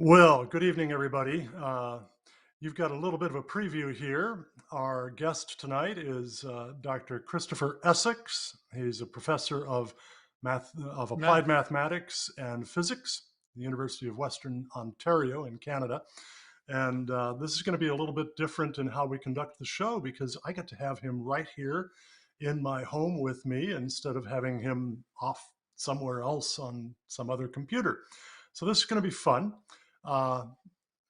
Well, good evening, everybody. You've got a little bit of a preview here. Our guest tonight is Dr. Christopher Essex. He's a professor of applied Math. mathematics and physics at the University of Western Ontario in Canada. And this is going to be a little bit different in how we conduct the show because I get to have him right here in my home with me instead of having him off somewhere else on some other computer. So this is going to be fun. Uh,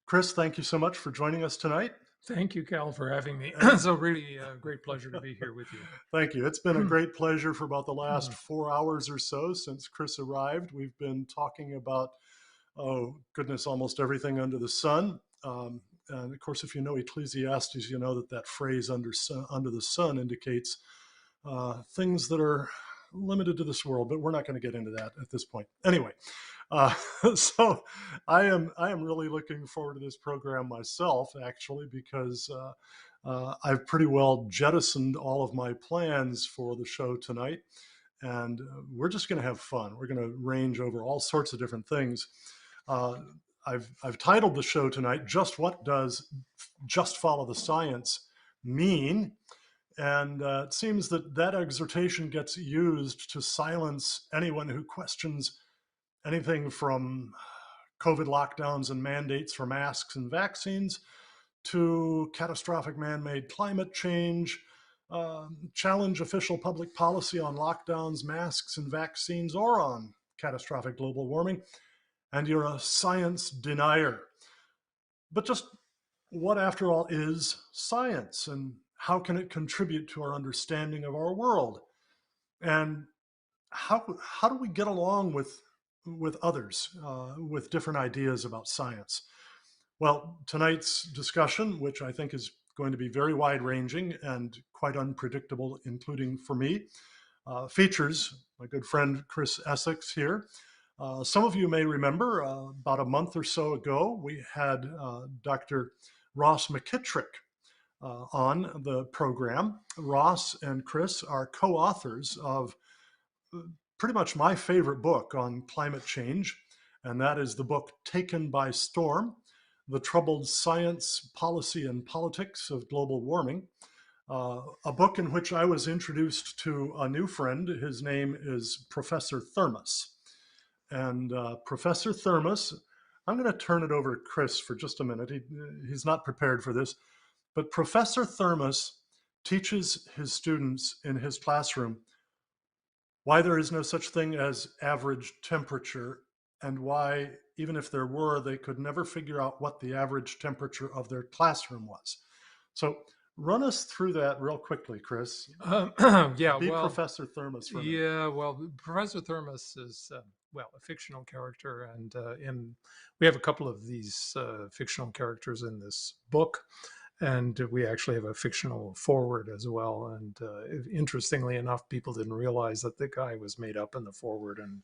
Chris, thank you so much for joining us tonight. Thank you, Cal, for having me. So really a great pleasure to be here with you. Thank you. It's been a great pleasure for about the last Mm. 4 hours or so since Chris arrived. We've been talking about, oh goodness, almost everything under the sun. And of course, if you know Ecclesiastes, you know that phrase under the sun indicates things that are limited to this world, but we're not going to get into that at this point. Anyway, uh, so I am really looking forward to this program myself, actually, because I've pretty well jettisoned all of my plans for the show tonight, and we're just going to have fun. We're going to range over all sorts of different things. Uh, I've titled the show tonight, "Just What Does Just Follow the Science Mean?" And it seems that exhortation gets used to silence anyone who questions anything from COVID lockdowns and mandates for masks and vaccines to catastrophic man-made climate change, challenge official public policy on lockdowns, masks, and vaccines, or on catastrophic global warming, and you're a science denier. But just what, after all, is science, and how can it contribute to our understanding of our world? And how do we get along with others with different ideas about science? Well, tonight's discussion, which I think is going to be very wide ranging and quite unpredictable, including for me, features my good friend Chris Essex here. Some of you may remember about a month or so ago, we had Dr. Ross McKitrick on the program. Ross and Chris are co-authors of pretty much my favorite book on climate change, and that is the book Taken by Storm: The Troubled Science, Policy, and Politics of Global Warming. A book in which I was introduced to a new friend. His name is Professor Thermos. And Professor Thermos, I'm going to turn it over to Chris for just a minute. He's not prepared for this, but Professor Thermos teaches his students in his classroom why there is no such thing as average temperature, and why, even if there were, they could never figure out what the average temperature of their classroom was. So run us through that real quickly, Chris. Um, yeah, Be well, Professor Thermos for a minute. yeah, well, Professor Thermos is a fictional character, and we have a couple of these fictional characters in this book. And we actually have a fictional forward as well. And interestingly enough, people didn't realize that the guy was made up in the forward. And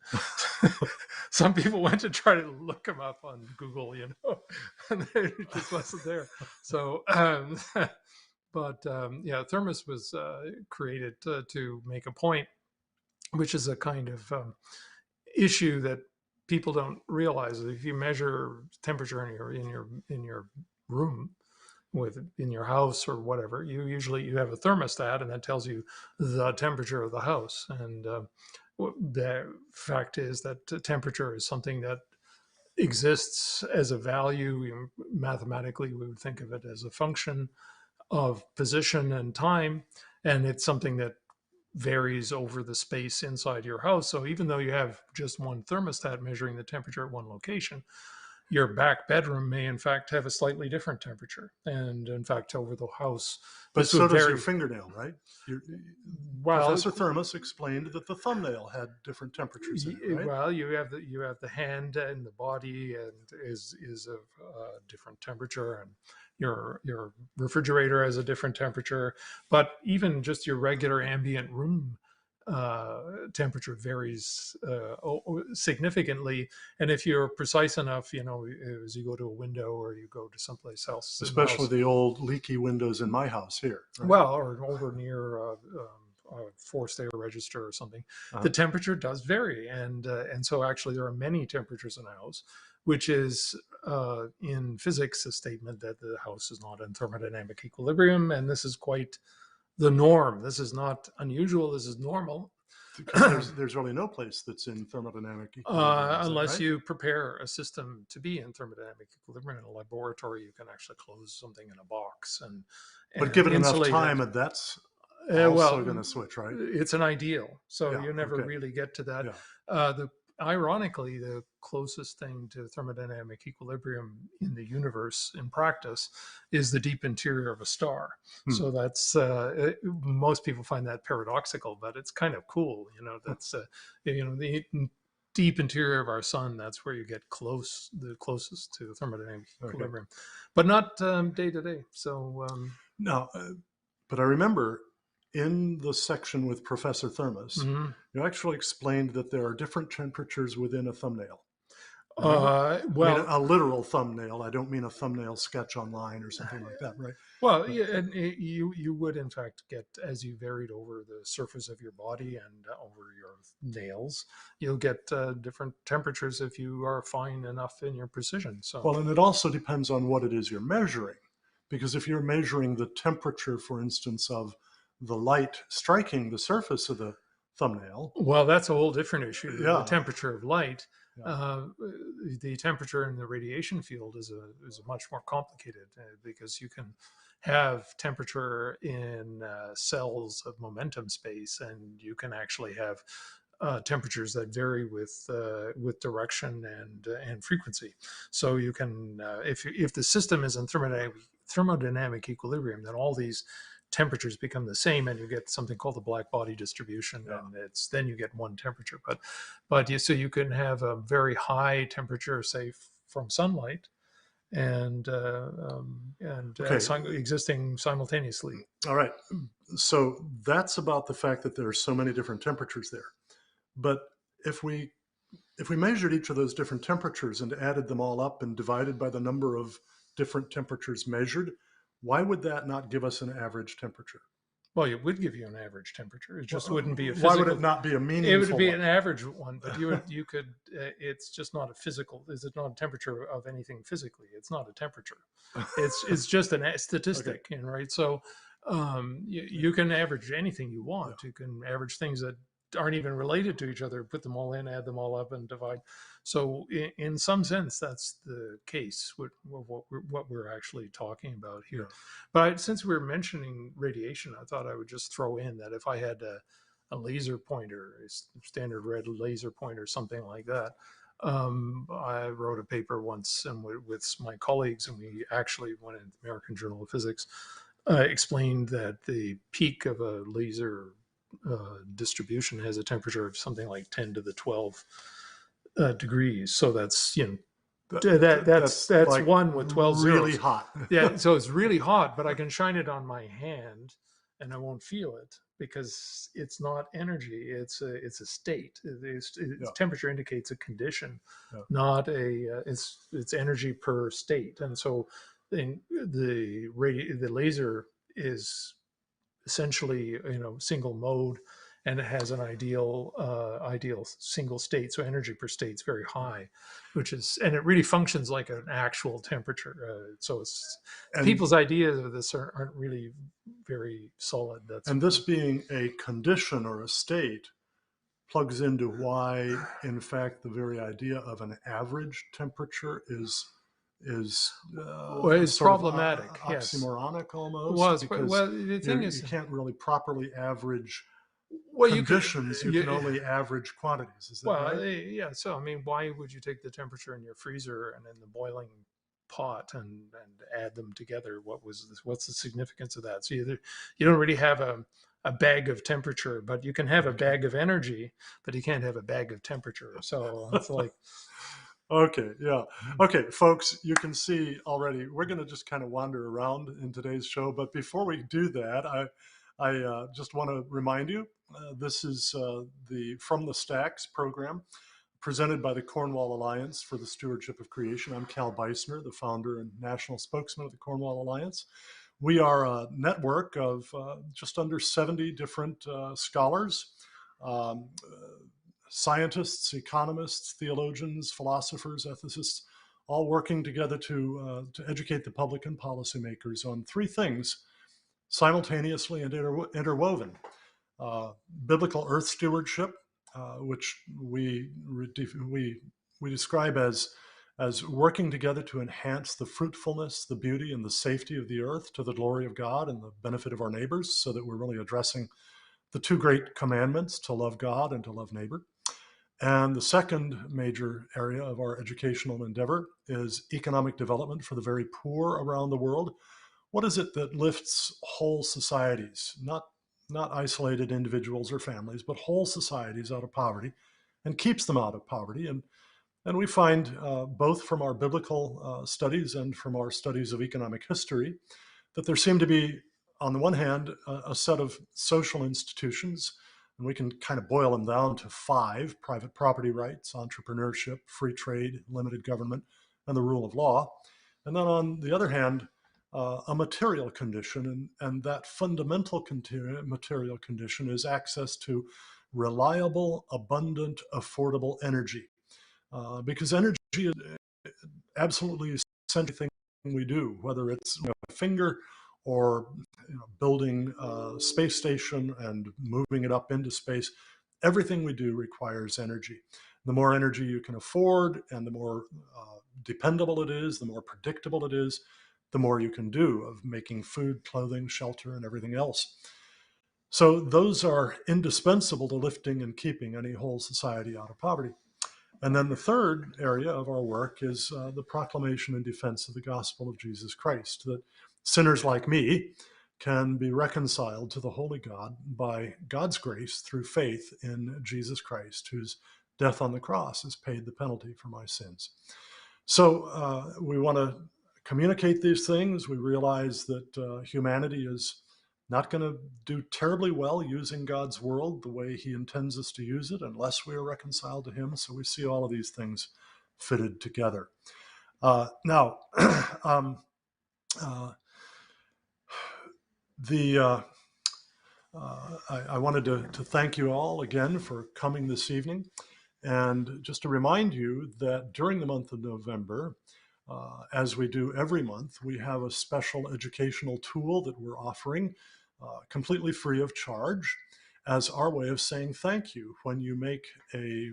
some people went to try to look him up on Google, and he just wasn't there. So, yeah, Thermos was created to make a point, which is a kind of issue that people don't realize. If you measure temperature in your room, in your house or whatever, you have a thermostat, and that tells you the temperature of the house. And the fact is that temperature is something that exists as a value. Mathematically, we would think of it as a function of position and time, and it's something that varies over the space inside your house. So even though you have just one thermostat measuring the temperature at one location, your back bedroom may in fact have a slightly different temperature. And in fact, over the house, But this so would does your vary. fingernail, right? Well, Professor Thermos explained that the thumbnail had different temperatures in it, right? well, you have the hand and the body, and is of different temperature, and your refrigerator has a different temperature. But even just your regular ambient room temperature varies significantly. And if you're precise enough, as you go to a window or you go to someplace else in the Especially house, the old leaky windows in my house here, right? well, or over near a forced air register or something, the Uh-huh. temperature does vary. And so actually there are many temperatures in a house. which is in physics a statement that the house is not in thermodynamic equilibrium, and this is quite the norm. This is not unusual. This is normal. Because there's really no place that's in thermodynamic equilibrium, is that Unless right? you prepare a system to be in thermodynamic equilibrium in a laboratory, you can actually close something in a box But and given enough insulate time, it. and that's also going Well, to switch, right? it's an ideal, so Yeah. you never Okay. really get to that. Yeah. The Ironically, the closest thing to thermodynamic equilibrium in the universe in practice is the deep interior of a star. Hmm. So that's most people find that paradoxical, but it's kind of cool. That's the deep interior of our sun. That's where you get the closest to thermodynamic Okay. equilibrium, but not day to day. So Now, but I remember in the section with Professor Thermos, mhm. you actually explained that there are different temperatures within a thumbnail. Remember? I mean, Well, a literal thumbnail. I don't mean a thumbnail sketch online or something like that, right? Well, But yeah, and you would in fact get, as you varied over the surface of your body and over your nails, you'll get different temperatures if you are fine enough in your precision. So, well, and it also depends on what it is you're measuring, because if you're measuring the temperature, for instance, of the light striking the surface of the thumbnail, well, that's a whole different issue. The yeah, temperature of light, yeah, uh, the temperature in the radiation field is a much more complicated because you can have temperature in cells of momentum space, and you can actually have temperatures that vary with direction and frequency. So you can, if the system is in thermodynamic equilibrium, then all these temperatures become the same, and you get something called the black body distribution, yeah. and it's then you get one temperature. So you can have a very high temperature, say from sunlight, and Okay, existing simultaneously. all right. So that's about the fact that there are so many different temperatures there. But if we if we measured each of those different temperatures and added them all up and divided by the number of different temperatures measured, why would that not give us an average temperature? Well, it would give you an average temperature. It just wouldn't be a Why would it physical. not be a It would meaningful be one? an average one, but you could. It's just not a physical. Is it not a temperature of anything physically? It's not a temperature. It's just a Okay. statistic, and right. So you can average anything you Yeah. want. You can average things that aren't even related to each other. Put them all in, add them all up, and divide. So in some sense, that's the case with what we're actually talking about Yeah. here. But since we're mentioning radiation, I thought I would just throw in that if I had a laser pointer, a standard red laser pointer, something like that. I wrote a paper once and with my colleagues, and we actually went in the American Journal of Physics, explained that the peak of a laser distribution has a temperature of something like 10 to the 12 degrees. So that's that's like one with 12 really zeros. hot. Yeah, so it's really hot, but I can shine it on my hand and I won't feel it because it's not energy. It's a state. Yeah. Temperature indicates a condition, Yeah. not it's energy per state. And so the laser is essentially single mode, and it has an ideal single state, so energy per state is very high, and it really functions like an actual temperature. So it's And people's ideas of this aren't really very solid. That's and this being a condition or a state plugs into why, in fact, the very idea of an average temperature is well, it's sort of problematic. Yes, oxymoronic almost, was because well the thing you is, can't really properly average well you could conditions. You can only average quantities. Is that well right? yeah. So I mean, why would you take the temperature in your freezer and in the boiling pot and add them together? What's the significance of that? So you don't really have a bag of temperature, but you can have a Okay. bag of energy, but you can't have a bag of temperature. So it's like Okay, yeah. Okay, folks, you can see already we're going to just kind of wander around in today's show. But before we do that, I just want to remind you this is the From the Stacks program presented by the Cornwall Alliance for the Stewardship of Creation. I'm Cal Beisner, the founder and national spokesman of the Cornwall Alliance. We are a network of just under 70 different scholars. Um, Scientists, economists, theologians, philosophers, ethicists, all working together to educate the public and policymakers on three things simultaneously and interwoven. Biblical earth stewardship, which we describe as working together to enhance the fruitfulness, the beauty, and the safety of the earth to the glory of God and the benefit of our neighbors, so that we're really addressing the two great commandments to love God and to love neighbor. And the second major area of our educational endeavor is economic development for the very poor around the world. What is it that lifts whole societies, not isolated individuals or families, but whole societies out of poverty and keeps them out of poverty? And we find both from our biblical studies and from our studies of economic history that there seem to be, on the one hand, a set of social institutions, and we can kind of boil them down to five: private property rights, entrepreneurship, free trade, limited government, and the rule of law. And then on the other hand, a material condition, and that fundamental material condition is access to reliable, abundant, affordable energy. Because energy is absolutely essential thing we do, whether it's a finger or building a space station and moving it up into space. Everything we do requires energy. The more energy you can afford and the more dependable it is, the more predictable it is, the more you can do of making food, clothing, shelter, and everything else. So those are indispensable to lifting and keeping any whole society out of poverty. And then the third area of our work is the proclamation and defense of the gospel of Jesus Christ, that sinners like me can be reconciled to the holy God by God's grace through faith in Jesus Christ, whose death on the cross has paid the penalty for my sins. So we want to communicate these things. We realize that humanity is not going to do terribly well using God's world the way he intends us to use it unless we are reconciled to him. So we see all of these things fitted together. Now, I wanted to thank you all again for coming this evening. And just to remind you that during the month of November, as we do every month, we have a special educational tool that we're offering completely free of charge as our way of saying thank you when you make a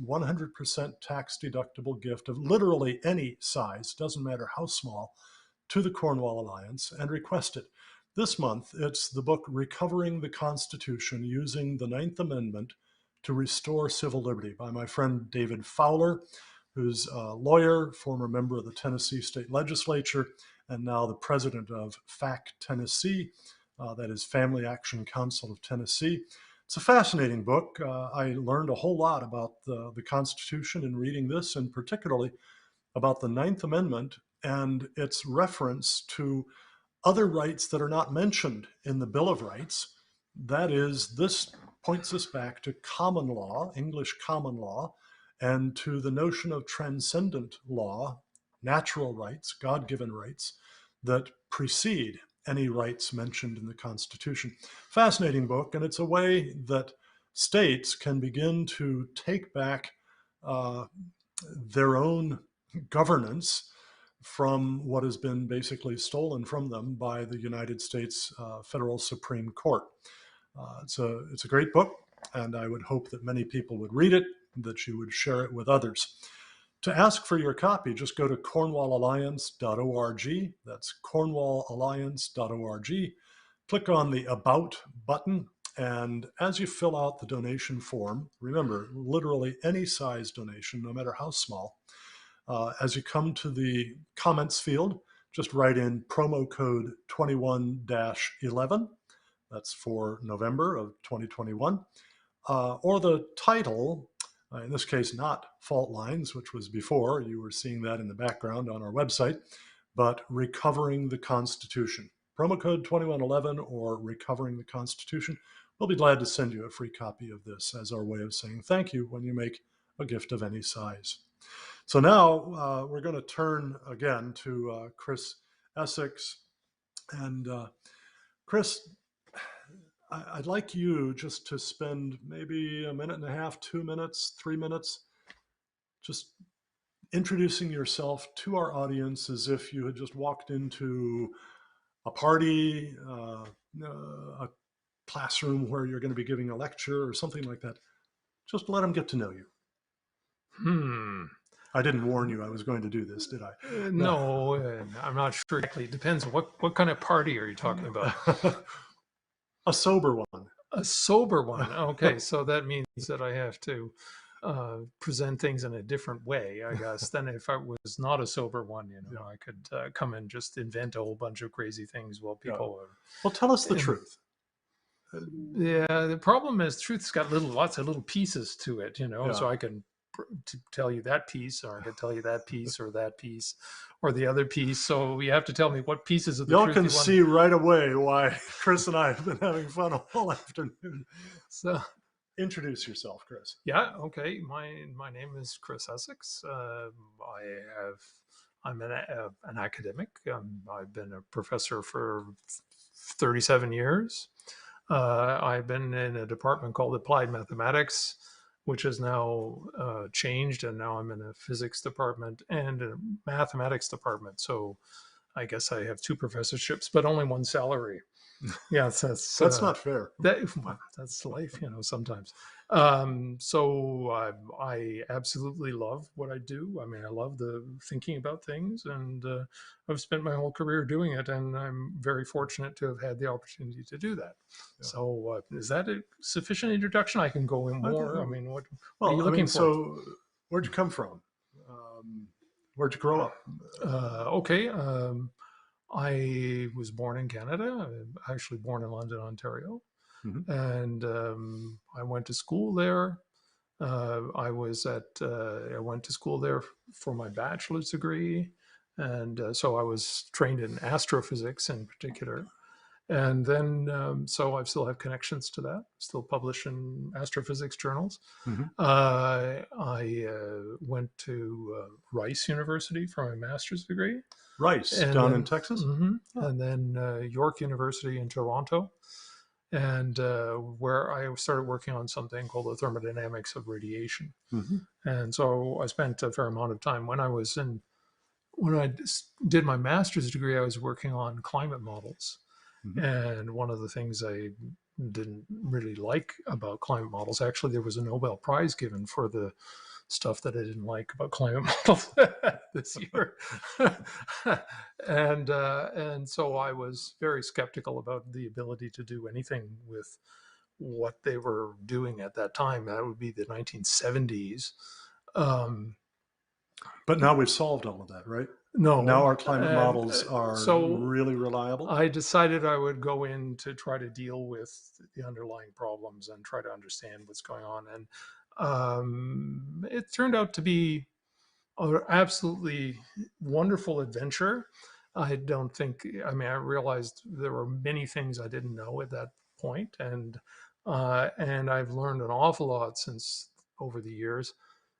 100% tax deductible gift of literally any size, doesn't matter how small, to the Cornwall Alliance and request it. This month, it's the book Recovering the Constitution Using the Ninth Amendment to Restore Civil Liberty by my friend David Fowler, who's a lawyer, former member of the Tennessee State Legislature, and now the president of FAC Tennessee, that is Family Action Council of Tennessee. It's a fascinating book. I learned a whole lot about the Constitution in reading this, and particularly about the Ninth Amendment and its reference to other rights that are not mentioned in the Bill of Rights. That is, this points us back to common law, English common law, and to the notion of transcendent law, natural rights, God-given rights that precede any rights mentioned in the Constitution. Fascinating book, and it's a way that states can begin to take back their own governance from what has been basically stolen from them by the United States Federal Supreme Court. It's a great book, and I would hope that many people would read it, that you would share it with others. To ask for your copy, just go to cornwallalliance.org. That's cornwallalliance.org. Click on the About button, and as you fill out the donation form, remember, literally any size donation, no matter how small, as you come to the comments field, just write in promo code 21-11. That's for November of 2021. Or the title, in this case, not Fault Lines, which was before. You were seeing that in the background on our website, but Recovering the Constitution. Promo code 2111 or Recovering the Constitution. We'll be glad to send you a free copy of this as our way of saying thank you when you make a gift of any size. So now we're going to turn again to Chris Essex. And Chris, I'd like you just to spend maybe a minute and a half, 2 minutes, 3 minutes, just introducing yourself to our audience as if you had just walked into a party, a classroom where you're going to be giving a lecture or something like that. Just let them get to know you. I didn't warn you I was going to do this, did I? No, I'm not sure exactly. It depends. What kind of party are you talking about? A sober one. A sober one. Okay, so that means that I have to present things in a different way, I guess, than if I was not a sober one. I could come and just invent a whole bunch of crazy things while people are. Well, tell us the truth. Yeah, the problem is truth's got lots of little pieces to it, so I can tell you that piece, or I can tell you that piece, or that piece, or the other piece. So you have to tell me what pieces of the Y'all truth can you want. see right away why Chris and I have been having fun all afternoon. So introduce yourself, Chris. Yeah, okay. My name is Chris Essex. I'm an academic. I've been a professor for 37 years. I've been in a department called Applied Mathematics, which has now changed, and now I'm in a physics department and a mathematics department. So I guess I have 2 professorships, but only 1 salary. Yeah, that's not fair. That's life, sometimes. So I absolutely love what I do. I mean, I love the thinking about things, and I've spent my whole career doing it, and I'm very fortunate to have had the opportunity to do that. Yeah. So is that a sufficient introduction? I can go in more. I mean, what are you looking for? So where'd you come from? Where'd you grow up? Okay. I was born in Canada. I'm actually born in London, Ontario. Mm-hmm. And I went to school there. I went to school there for my bachelor's degree. And so I was trained in astrophysics in particular. And then, so I still have connections to that, still publish in astrophysics journals. Mm-hmm. I went to Rice University for my master's degree. Rice, down in Texas? Mm-hmm. Oh. And then York University in Toronto, and where I started working on something called the thermodynamics of radiation. Mm-hmm. And so I spent a fair amount of time when I did my master's degree, I was working on climate models. Mm-hmm. And one of the things I didn't really like about climate models, actually, there was a Nobel Prize given for the stuff that I didn't like about climate models this year. And so I was very skeptical about the ability to do anything with what they were doing at that time. That would be the 1970s. But now we've solved all of that, right? No. Now our climate models are really reliable. I decided I would go in to try to deal with the underlying problems and try to understand what's going on. And it turned out to be an absolutely wonderful adventure. I realized there were many things I didn't know at that point, and I've learned an awful lot since over the years.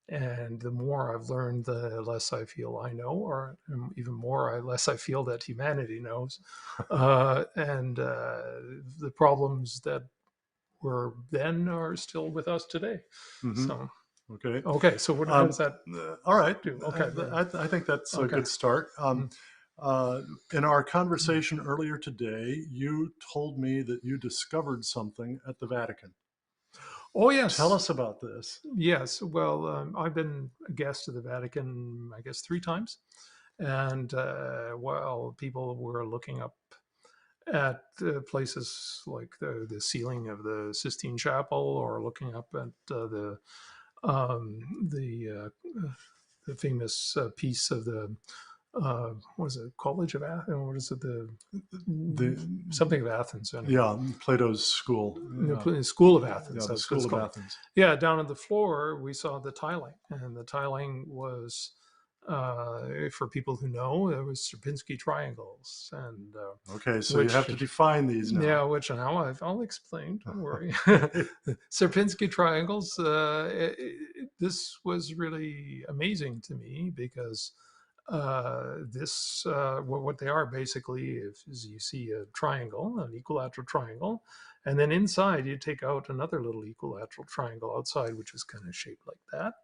And the more I've learned, the less I feel I know, or even more, less I feel that humanity knows. And the problems that were then are still with us today. Mm-hmm. So. Okay. So what does that? All right. Do? Okay. I think that's a good start. In our conversation earlier today, you told me that you discovered something at the Vatican. Oh, yes. Tell us about this. Yes. Well, I've been a guest of the Vatican, I guess, 3 times. And while people were looking up at places like the ceiling of the Sistine Chapel, or looking up at the famous piece of the what is it, College of Athens? What is it? The something of Athens. Anyway. Yeah, Plato's school. The School of Athens. Yeah, the School of Athens. Yeah, down on the floor we saw the tiling, and the tiling was, for people who know, it was Sierpinski triangles. And okay, so you have to define these now. Yeah, which now I'll explain. Don't worry. Sierpinski triangles. This was really amazing to me because. What they are basically is you see a triangle, an equilateral triangle, and then inside you take out another little equilateral triangle outside, which is kind of shaped like that.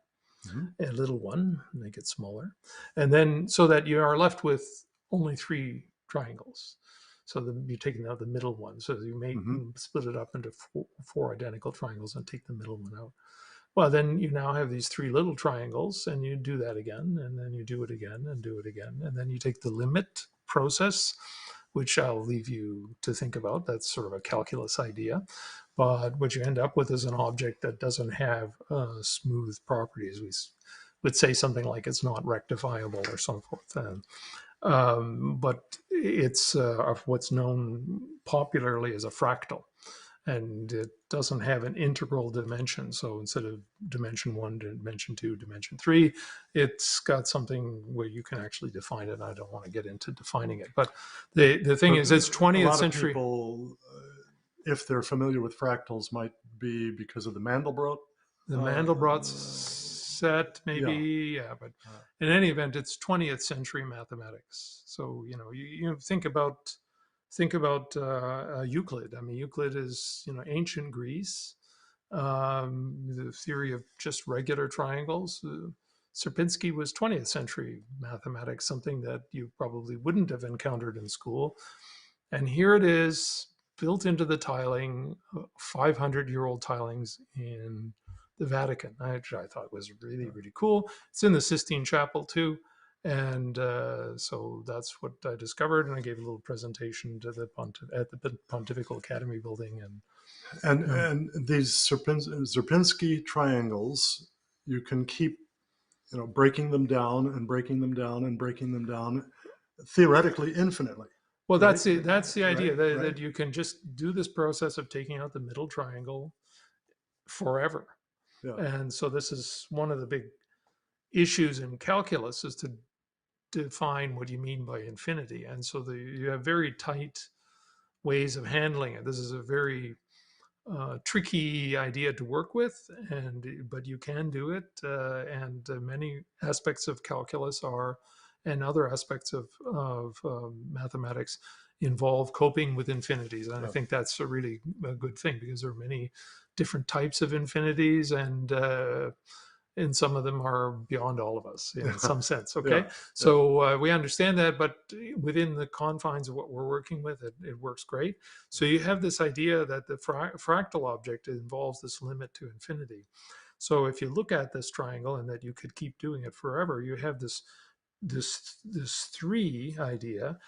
Mhm. a little one, make it smaller, and then so that you are left with only three triangles. So you're taking out the middle one. So you may Mhm. split it up into four identical triangles and take the middle one out. Well, then you now have these three little triangles, and you do that again, and then you do it again, and do it again, and then you take the limit process, which I'll leave you to think about. That's sort of a calculus idea. But what you end up with is an object that doesn't have smooth properties. We would say something like it's not rectifiable or so forth. But it's what's known popularly as a fractal, and it doesn't have an integral dimension. So instead of dimension one, dimension two, dimension three, it's got something where you can actually define it. I don't want to get into defining it, but the thing But is, it's a 20th lot of century. people, if they're familiar with fractals, might be because of the Mandelbrot. The Uh, Mandelbrot set, maybe, yeah. yeah, but Uh, in any event, it's 20th century mathematics. So you think about Euclid. I mean, Euclid is ancient Greece. The theory of just regular triangles. Sierpinski was 20th century mathematics, something that you probably wouldn't have encountered in school. And here it is, built into the tiling, 500-year-old tilings in the Vatican, which I thought was really, really cool. It's in the Sistine Chapel too. And so that's what I discovered. And I gave a little presentation to at the Pontifical Academy building. and Um, and these Sierpinski triangles, you can keep breaking them down and breaking them down and breaking them down, theoretically infinitely, well, right? that's the Right, idea that, right. that you can just do this process of taking out the middle triangle forever. Yeah, And so this is one of the big issues in calculus is to define what you mean by infinity. And so you have very tight ways of handling it. This is a very tricky idea to work with, but you can do it. And many aspects of calculus and other aspects of mathematics involve coping with infinities. And I yeah, think that's a good thing because there are many different types of infinities, and some of them are beyond all of us in yeah, some sense. yeah, Okay, yeah. so we understand that, but within the confines of what we're working with, it works great. So you have this idea that the fractal object involves this limit to infinity. So if you look at this triangle and that you could keep doing it forever, you have this three idea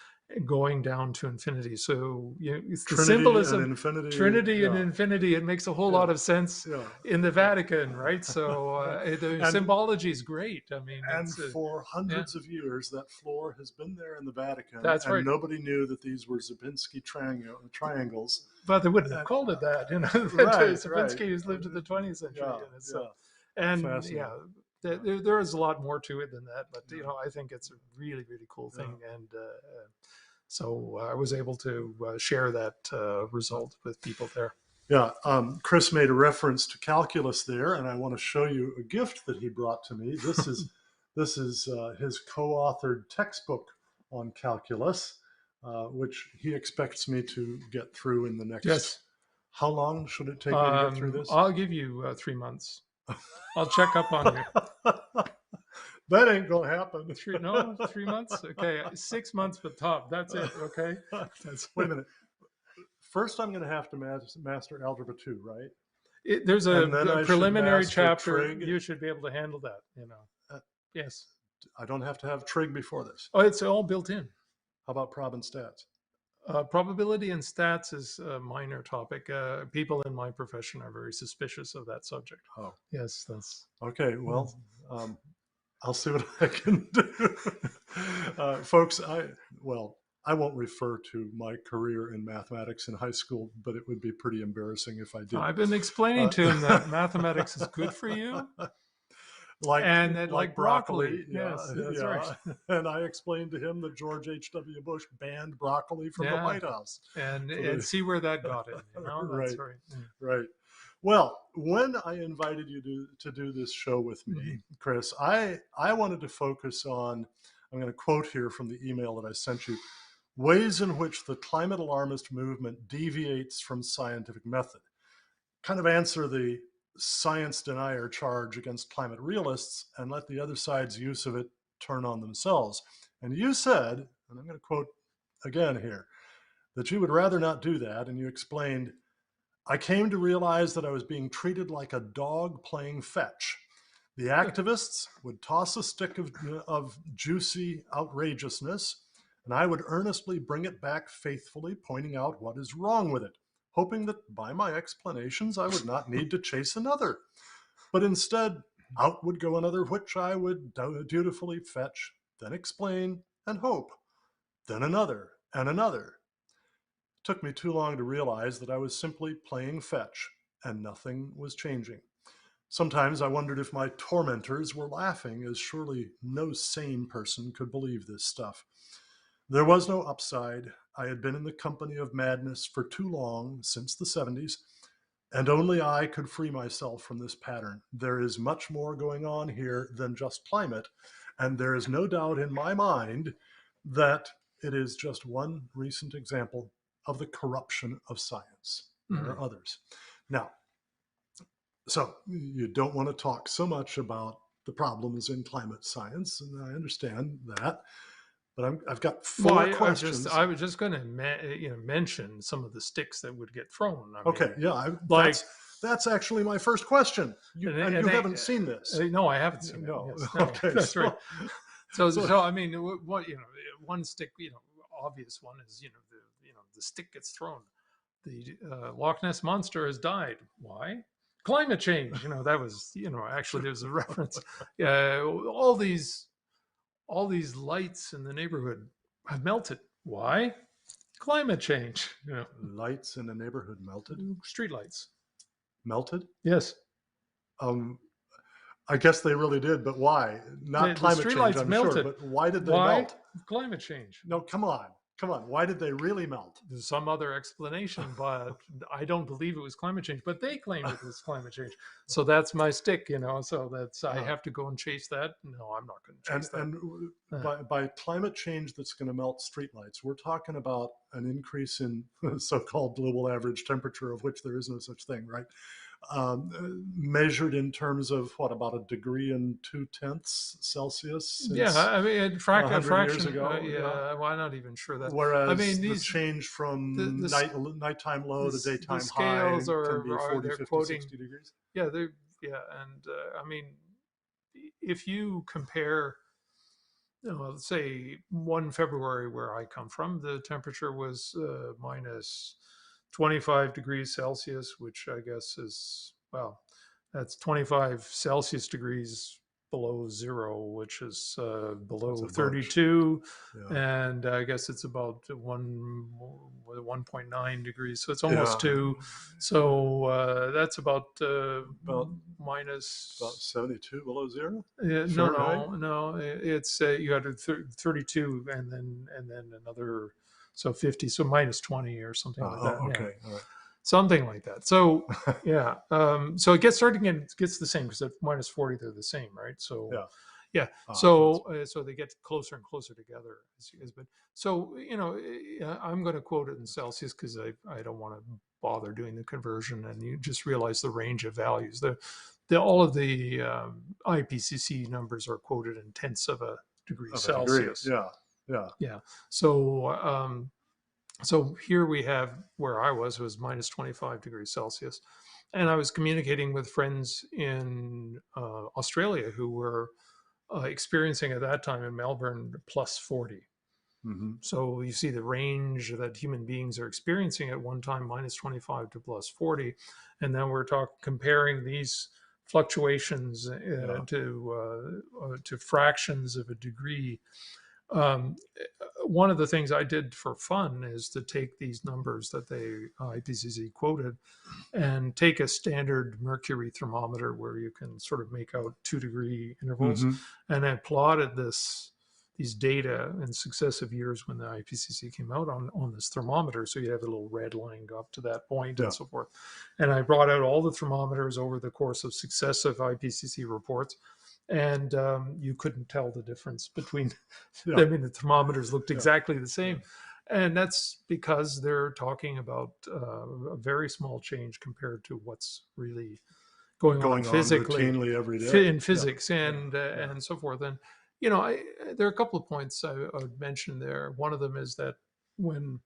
going down to infinity. So it's the Trinity and symbolism, infinity. Trinity and Yeah, infinity. It makes a whole yeah, lot of sense yeah, in the yeah. Vatican, right? So the and symbology is great. I mean, and it's for yeah, hundreds of years, that floor has been there in the Vatican, that's and right. nobody knew that these were Sierpinski triangles. But they wouldn't have And, called it that, that right, right. Sapinski has lived in the 20th century, Yeah, so, yeah. and yeah, Fascinating. Yeah, there is a lot more to it than that. But yeah, I think it's a really, really cool yeah, thing, and so I was able to share that result with people there. yeah. Chris made a reference to calculus there, and I want to show you a gift that he brought to me. This is his co-authored textbook on calculus, which he expects me to get through in the next. Yes, How long should it take me to get through this? I'll give you 3 months. I'll check up on you. That ain't gonna happen. No, 3 months. Okay, 6 months, but top. That's it. Okay, that's Wait a minute. First, I'm going to have to master algebra 2, right? there's And then a I should preliminary master chapter. trig. You should be able to handle that. Uh, Yes. I don't have to have trig before this. Oh, it's all built in. How about prob and stats? Probability and stats is a minor topic. People in my profession are very suspicious of that subject. Oh, Yes, that's. okay. Well, I'll see what I can do. Folks, I won't refer to my career in mathematics in high school, but it would be pretty embarrassing if I did. I've been explaining to him that mathematics is good for you, like and that like like broccoli. yeah, Yes, that's right. yeah. And I explained to him that George H.W. Bush banned broccoli from the Yeah, White House. and see where that got him. That's Right, right. Yeah. right. Well, when I invited you to do this show with me, Chris, I wanted to focus on, I'm going to quote here from the email that I sent you, ways in which the climate alarmist movement deviates from scientific method. Kind of answer the science denier charge against climate realists and let the other side's use of it turn on themselves. And you said, and I'm going to quote again here, that you would rather not do that. And you explained, I came to realize that I was being treated like a dog playing fetch. The activists would toss a stick of juicy outrageousness, and I would earnestly bring it back faithfully, pointing out what is wrong with it, hoping that by my explanations I would not need to chase another. But instead, out would go another which I would dutifully fetch, then explain and hope, then another and another. It took me too long to realize that I was simply playing fetch and nothing was changing. Sometimes I wondered if my tormentors were laughing, as surely no sane person could believe this stuff. There was no upside. I had been in the company of madness for too long, since the 70s, and only I could free myself from this pattern. There is much more going on here than just climate, and there is no doubt in my mind that it is just one recent example of the corruption of science. There are others. Now, so you don't want to talk so much about the problems in climate science, and I understand that. But I've got four questions. I was just going to mention some of the sticks that would get thrown. Okay, yeah, that's actually my first question. You haven't seen this? No, I haven't seen it. No, yes, no, okay, that's right. So I mean, what one stick, obvious one is the stick gets thrown. The Loch Ness monster has died. Why? Climate change. That was actually there's a reference. All these lights in the neighborhood have melted. Why? Climate change. Lights in the neighborhood melted. Street lights melted. Yes. I guess they really did, but why? Not climate change, I'm melted. sure, but why did they melt? Climate change. No, come on. Why did they really melt? There's some other explanation, but I don't believe it was climate change. But they claimed it was climate change, so that's my stick. So that's I have to go and chase that. No, I'm not going to chase that. And by climate change that's going to melt streetlights, we're talking about an increase in so-called global average temperature, of which there is no such thing, right? Measured in terms of about 1 degree and 2/10 Celsius. Yeah, I mean, fraction years ago. Well, I'm not even sure that. Whereas the change from nighttime low to daytime high can be 40, 50, 60 degrees. Yeah, and I mean, if you compare, let's say 1 February where I come from, the temperature was minus 25 degrees Celsius, which I guess is, that's 25 Celsius degrees below zero, which is below 32. Yeah. And I guess it's about 1.9 degrees. So it's almost 2. So that's about minus... About 72 below zero? No. It's you got 32 and then another... So 50, so minus 20 or something like that. Okay, all right. Something like that. So yeah, so it gets the same because at minus 40 they're the same, right? So yeah. So they get closer and closer together. So I'm going to quote it in Celsius because I don't want to bother doing the conversion, and you just realize the range of values. All of the IPCC numbers are quoted in tenths of a degree Celsius. Yeah. So here we have where I was minus 25 degrees Celsius. And I was communicating with friends in Australia who were experiencing at that time in Melbourne plus 40. Mm-hmm. So you see the range that human beings are experiencing at one time, minus 25 to plus 40. And then we're comparing these fluctuations to fractions of a degree. One of the things I did for fun is to take these numbers that IPCC quoted and take a standard mercury thermometer where you can sort of make out 2-degree intervals, and I plotted these data in successive years when the IPCC came out on this thermometer. So you have a little red line go up to that point and so forth. And I brought out all the thermometers over the course of successive IPCC reports. And you couldn't tell the difference between them. I mean, the thermometers looked exactly the same. And that's because they're talking about a very small change compared to what's really going on going on physically routinely every day. in Yeah, physics yeah. and so forth. And there are a couple of points I would mention there. One of them is that when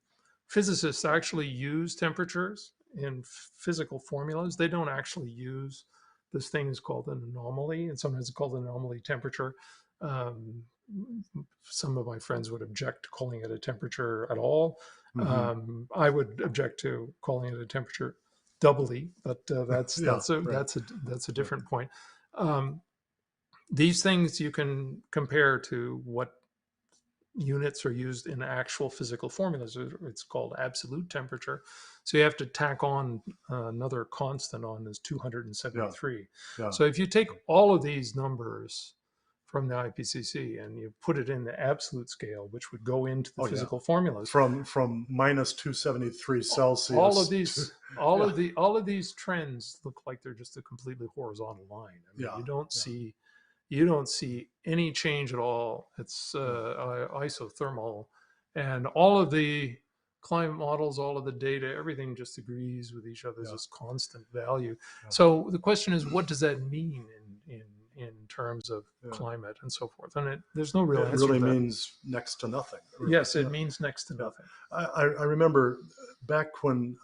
physicists actually use temperatures in physical formulas, they don't actually use this thing is called an anomaly, and sometimes it's called an anomaly temperature. Um, some of my friends would object to calling it a temperature at all. Hmm. I would object to calling it a temperature doubly, but Yeah, right, that's a right. different point. Um, these things you can compare to what units are used in actual physical formulas. It's called absolute temperature. So you have to tack on another constant on is Yeah, 273. yeah. So if you take all of these numbers from the IPCC and you put it in the absolute scale, which would go into the Oh, yeah. physical formulas, From minus 273 all of Celsius to, these yeah, all of these trends look like they're just a completely horizontal line. I mean, yeah, yeah, you don't see any change at all. It's yeah, isothermal, and all of the climate models, all of the data, everything just agrees with each other's yeah, this constant value. yeah, So the question is, what does that mean in terms of yeah. climate and so forth? And there's no real It answer really to that. means next to nothing, really. Yes, it Yeah, means next to yeah. nothing. I remember back when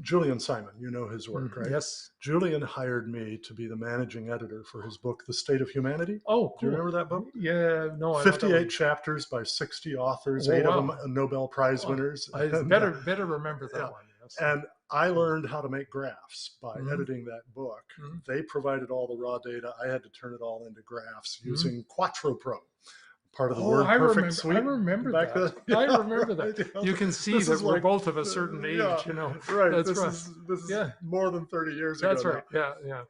Julian Simon, you know his work, right? Yes. Julian hired me to be the managing editor for his book, The State of Humanity. Oh, Do you cool. remember that book? Yeah, no, I don't that 58 one. chapters by 60 authors, Oh, eight of them wow. Nobel Prize Oh, winners. I And better remember yeah, that one. Yes. and I learned how to make graphs by Mm-hmm. editing that book. Mm-hmm. They provided all the raw data. I had to turn it all into graphs Mm-hmm. using Quattro Pro, part of the Oh, WordPerfect I suite remember back that. then. I Yeah, remember that. right. Yeah. You can see This that is we're like, both of a certain yeah, age, you know. right. That's right. This is Yeah, more than 30 years ago that's now. right. Yeah, yeah.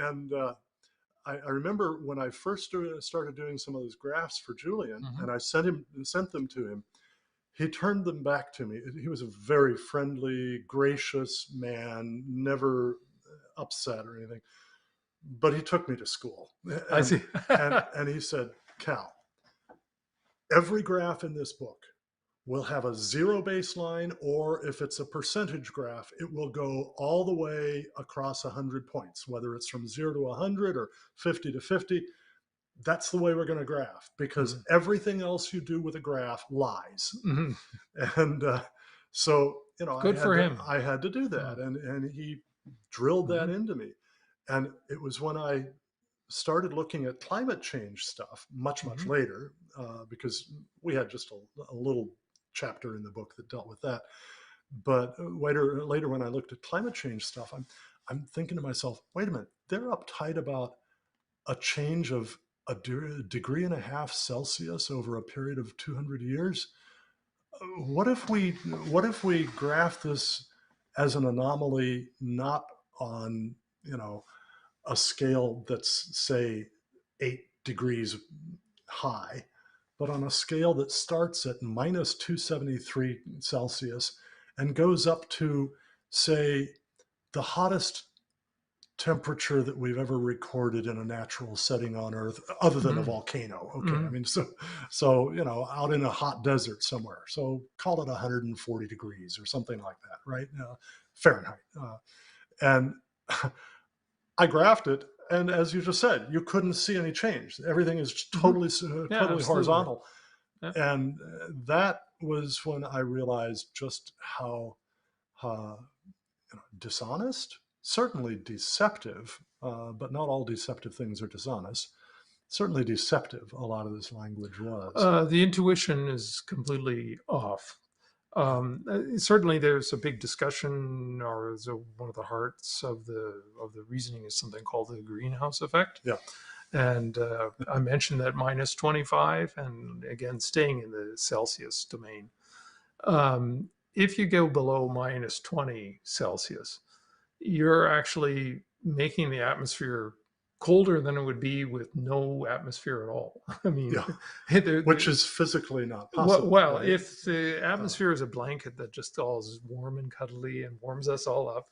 And I remember when I first started doing some of those graphs for Julian, Mm-hmm. and I sent them to him. He turned them back to me. He was a very friendly, gracious man, never upset or anything. But he took me to school, I see. and he said, "Cal, every graph in this book will have a zero baseline, or if it's a percentage graph, it will go all the way across 100 points, whether it's from 0 to 100 or 50 to 50. That's the way we're going to graph, Mm-hmm. because everything else you do with a graph lies." Mm-hmm. And so, Good for him. I had to do that, and he drilled that Mm-hmm. into me. And it was when I started looking at climate change stuff much Mm-hmm. later, because we had just a little chapter in the book that dealt with that. But later when I looked at climate change stuff, I'm thinking to myself, wait a minute, they're uptight about a change of a degree and a half Celsius over a period of 200 years. What if we graph this as an anomaly, not on, a scale that's, say, 8 degrees high, but on a scale that starts at minus 273 Celsius and goes up to, say, the hottest temperature that we've ever recorded in a natural setting on Earth, other than a Mm-hmm. volcano. Okay, I Mm-hmm. mean, out in a hot desert somewhere. So call it 140 degrees or something like that, right? Fahrenheit. And I graphed it, and as you just said, you couldn't see any change. Everything is Mm-hmm. Yeah, totally absolutely. horizontal, Yeah. and that was when I realized just how dishonest, certainly deceptive, but not all deceptive things are dishonest. Certainly deceptive, a lot of this language was. The intuition is completely off. Certainly, there's a big discussion, or one of the hearts of the reasoning is something called the greenhouse effect. Yeah, And I mentioned that minus 25, and again, staying in the Celsius domain. If you go below minus 20 Celsius, you're actually making the atmosphere colder than it would be with no atmosphere at all. I mean, yeah, which is physically not possible, well, right? if the atmosphere is a blanket that just all is warm and cuddly and warms us all up,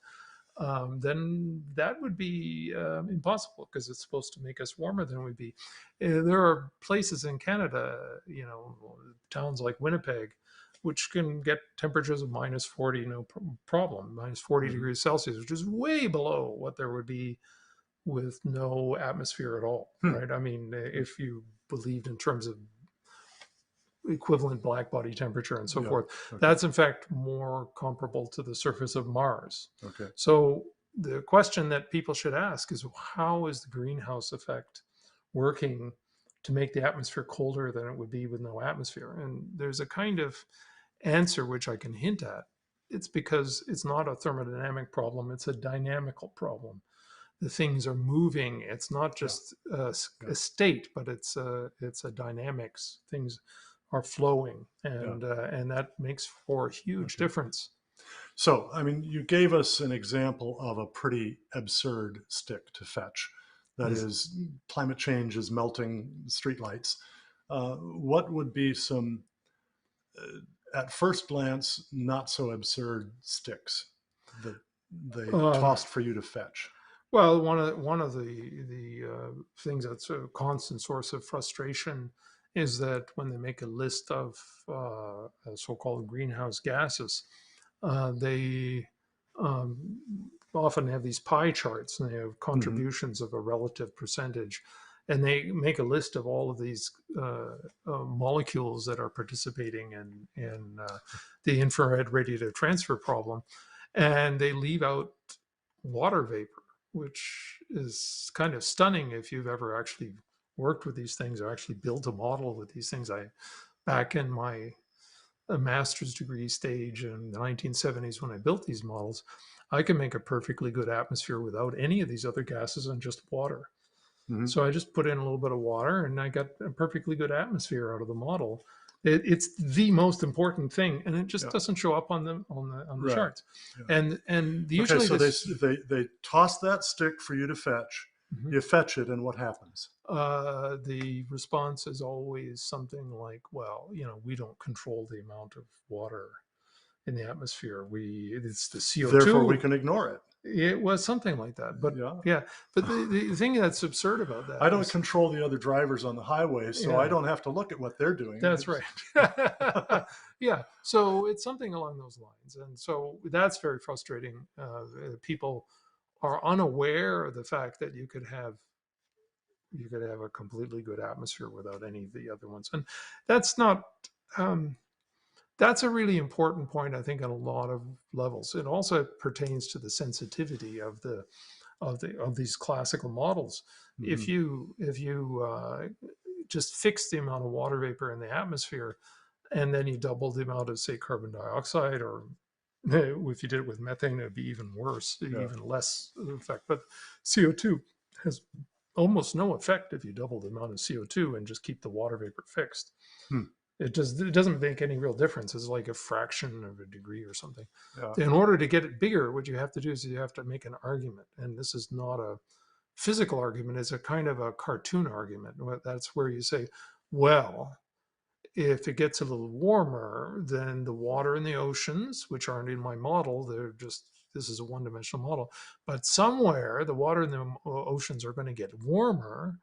then that would be impossible because it's supposed to make us warmer than we'd be. There are places in Canada, towns like Winnipeg, which can get temperatures of minus 40, no problem, minus 40 degrees Celsius, which is way below what there would be with no atmosphere at all, right? I mean, if you believed in terms of equivalent black body temperature and so Yeah. forth, that's in fact more comparable to the surface of Mars. Okay. So the question that people should ask is, how is the greenhouse effect working to make the atmosphere colder than it would be with no atmosphere? And there's a kind of answer which I can hint at. It's because it's not a thermodynamic problem, it's a dynamical problem. The things are moving. It's not just a state, but it's a dynamics. Things are flowing, and that makes for a huge difference. So, I mean, you gave us an example of a pretty absurd stick to fetch. That is, climate change is melting streetlights. What would be some, at first glance, not so absurd sticks that they tossed for you to fetch? Well, one of the things that's a constant source of frustration is that when they make a list of so-called greenhouse gases, they often have these pie charts, and they have contributions of a relative percentage, and they make a list of all of these molecules that are participating in the infrared radiative transfer problem, and they leave out water vapor, which is kind of stunning if you've ever actually worked with these things or actually built a model with these things. Back in my master's degree stage in the 1970s, when I built these models, I can make a perfectly good atmosphere without any of these other gases and just water. So I just put in a little bit of water and I got a perfectly good atmosphere out of the model. It's the most important thing, and it just doesn't show up on the charts. And usually so they toss that stick for you to fetch. You fetch it, and what happens? The response is always something like, "Well, we don't control the amount of water in the atmosphere. It's the CO2. Therefore, we can ignore it." It was something like that. But but the thing that's absurd about that, I don't control the other drivers on the highway, so I don't have to look at what they're doing. That's right. So it's something along those lines, and so that's very frustrating. People are unaware of the fact that you could have a completely good atmosphere without any of the other ones, and that's not. That's a really important point, I think, on a lot of levels. It also pertains to the sensitivity of these classical models. If you just fix the amount of water vapor in the atmosphere, and then you double the amount of, say, carbon dioxide, or if you did it with methane, it would be even worse, even less effect. But CO2 has almost no effect if you double the amount of CO2 and just keep the water vapor fixed. It doesn't make any real difference. It's like a fraction of a degree or something. In order to get it bigger, what you have to do is you have to make an argument. And this is not a physical argument. It's a kind of a cartoon argument. That's where you say, well, if it gets a little warmer, then the water in the oceans, which aren't in my model, this is a one-dimensional model, but somewhere the water in the oceans are going to get warmer,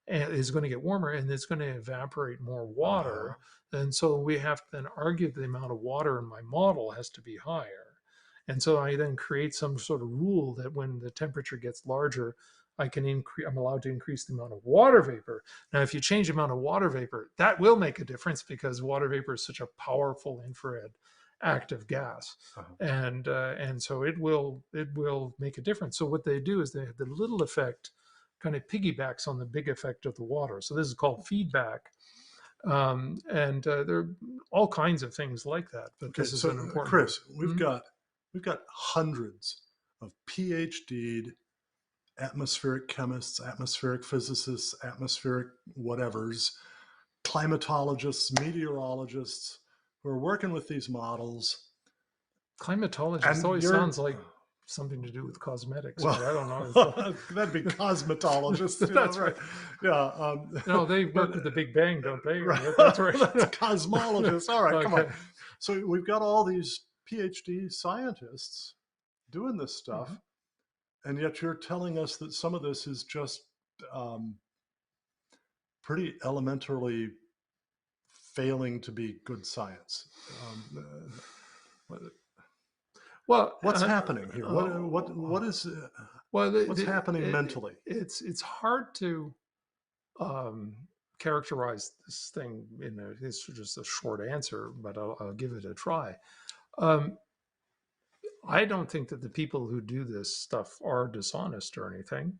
and is going to get warmer, and it's going to evaporate more water. And so we have to then argue the amount of water in my model has to be higher. And so I then create some sort of rule that when the temperature gets larger, I'm allowed to increase the amount of water vapor. Now, if you change the amount of water vapor, that will make a difference, because water vapor is such a powerful infrared active gas, and so it will make a difference. So what they do is they have the little effect kind of piggybacks on the big effect of the water. So this is called feedback. And there are all kinds of things like that. But this is an important. Chris, we've got hundreds of PhD'd atmospheric chemists, atmospheric physicists, atmospheric whatevers, climatologists, meteorologists who are working with these models. Climatologist always sounds like something to do with cosmetics. Well, I don't know. That'd be cosmetologists. That's right. Yeah. No, they work with the Big Bang, don't they? Right. That's right. That's cosmologists. All right, come on. Okay. So we've got all these PhD scientists doing this stuff, and yet you're telling us that some of this is just pretty elementarily failing to be good science? Well, What's happening here? well, What's happening mentally? it's hard to um, characterize this thing it's just a short answer, but I'll give it a try. Um, I don't think that the people who do this stuff are dishonest or anything.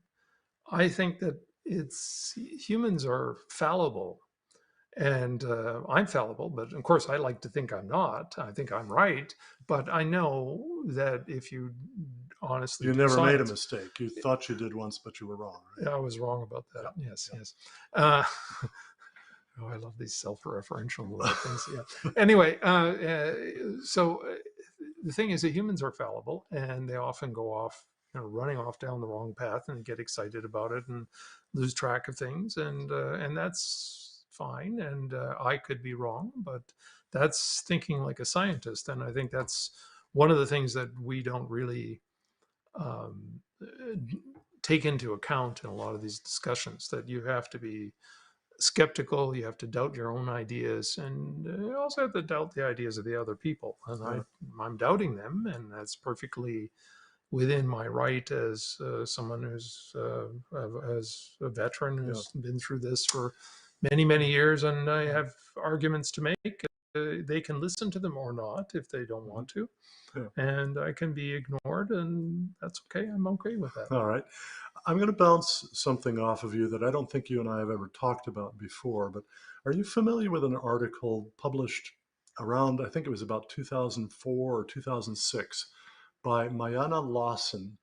I think that it's humans are fallible, and I'm fallible, but of course I like to think I'm not. I think I'm right, but I know that if you honestly You do never made a science, mistake. You thought you did once, but you were wrong, right? I was wrong about that. Yeah. Yes, Yeah. yes. Uh, oh, I love these self-referential things. Yeah. Anyway, so the thing is that humans are fallible, and they often go off, running off down the wrong path, and get excited about it and lose track of things, and that's fine. And I could be wrong, but that's thinking like a scientist, and I think that's one of the things that we don't really um, take into account in a lot of these discussions. That you have to be skeptical, you have to doubt your own ideas, and you also have to doubt the ideas of the other people. And Yeah. I'm doubting them, and that's perfectly within my right as someone who's as a veteran who's been through this for many, many years, and I have arguments to make. They can listen to them or not if they don't want to, Yeah. and I can be ignored, and that's okay. I'm okay with that. All right. I'm going to bounce something off of you that I don't think you and I have ever talked about before, but are you familiar with an article published around, I think it was about 2004 or 2006, by Mayana Lawson?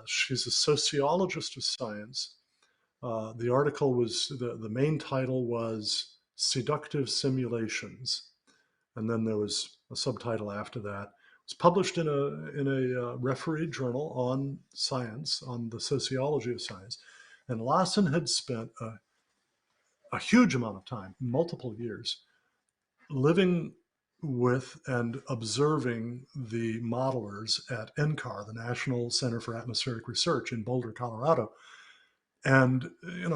She's a sociologist of science. The article was, the main title was Seductive Simulations. And then there was a subtitle after that. It was published in a refereed journal on science, on the sociology of science. And Lawson had spent a huge amount of time, multiple years, living with and observing the modelers at NCAR, the National Center for Atmospheric Research in Boulder, Colorado. And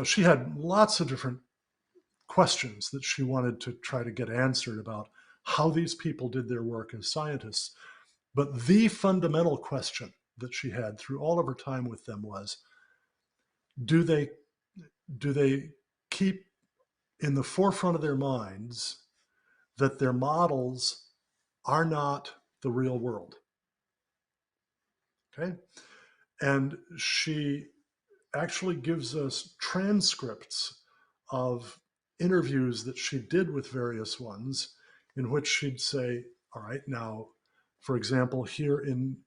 she had lots of different questions that she wanted to try to get answered about how these people did their work as scientists. But the fundamental question that she had through all of her time with them was, do they keep in the forefront of their minds that their models are not the real world? Okay. And she actually gives us transcripts of interviews that she did with various ones in which she'd say, all right, now, for example, here in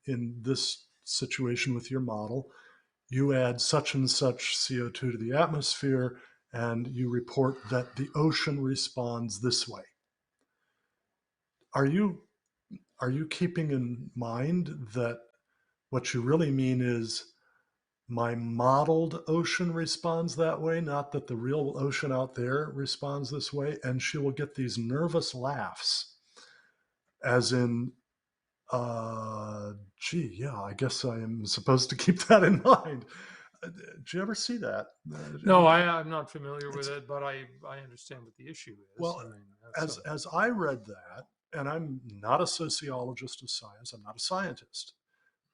this situation with your model, you add such and such CO2 to the atmosphere, and you report that the ocean responds this way. Are you keeping in mind that what you really mean is my modeled ocean responds that way, not that the real ocean out there responds this way? And she will get these nervous laughs, as in, gee, yeah, I guess I am supposed to keep that in mind. Did you ever see that? No, I'm not familiar with it, but I understand what the issue is. Well, I mean, as I read that, and I'm not a sociologist of science, I'm not a scientist,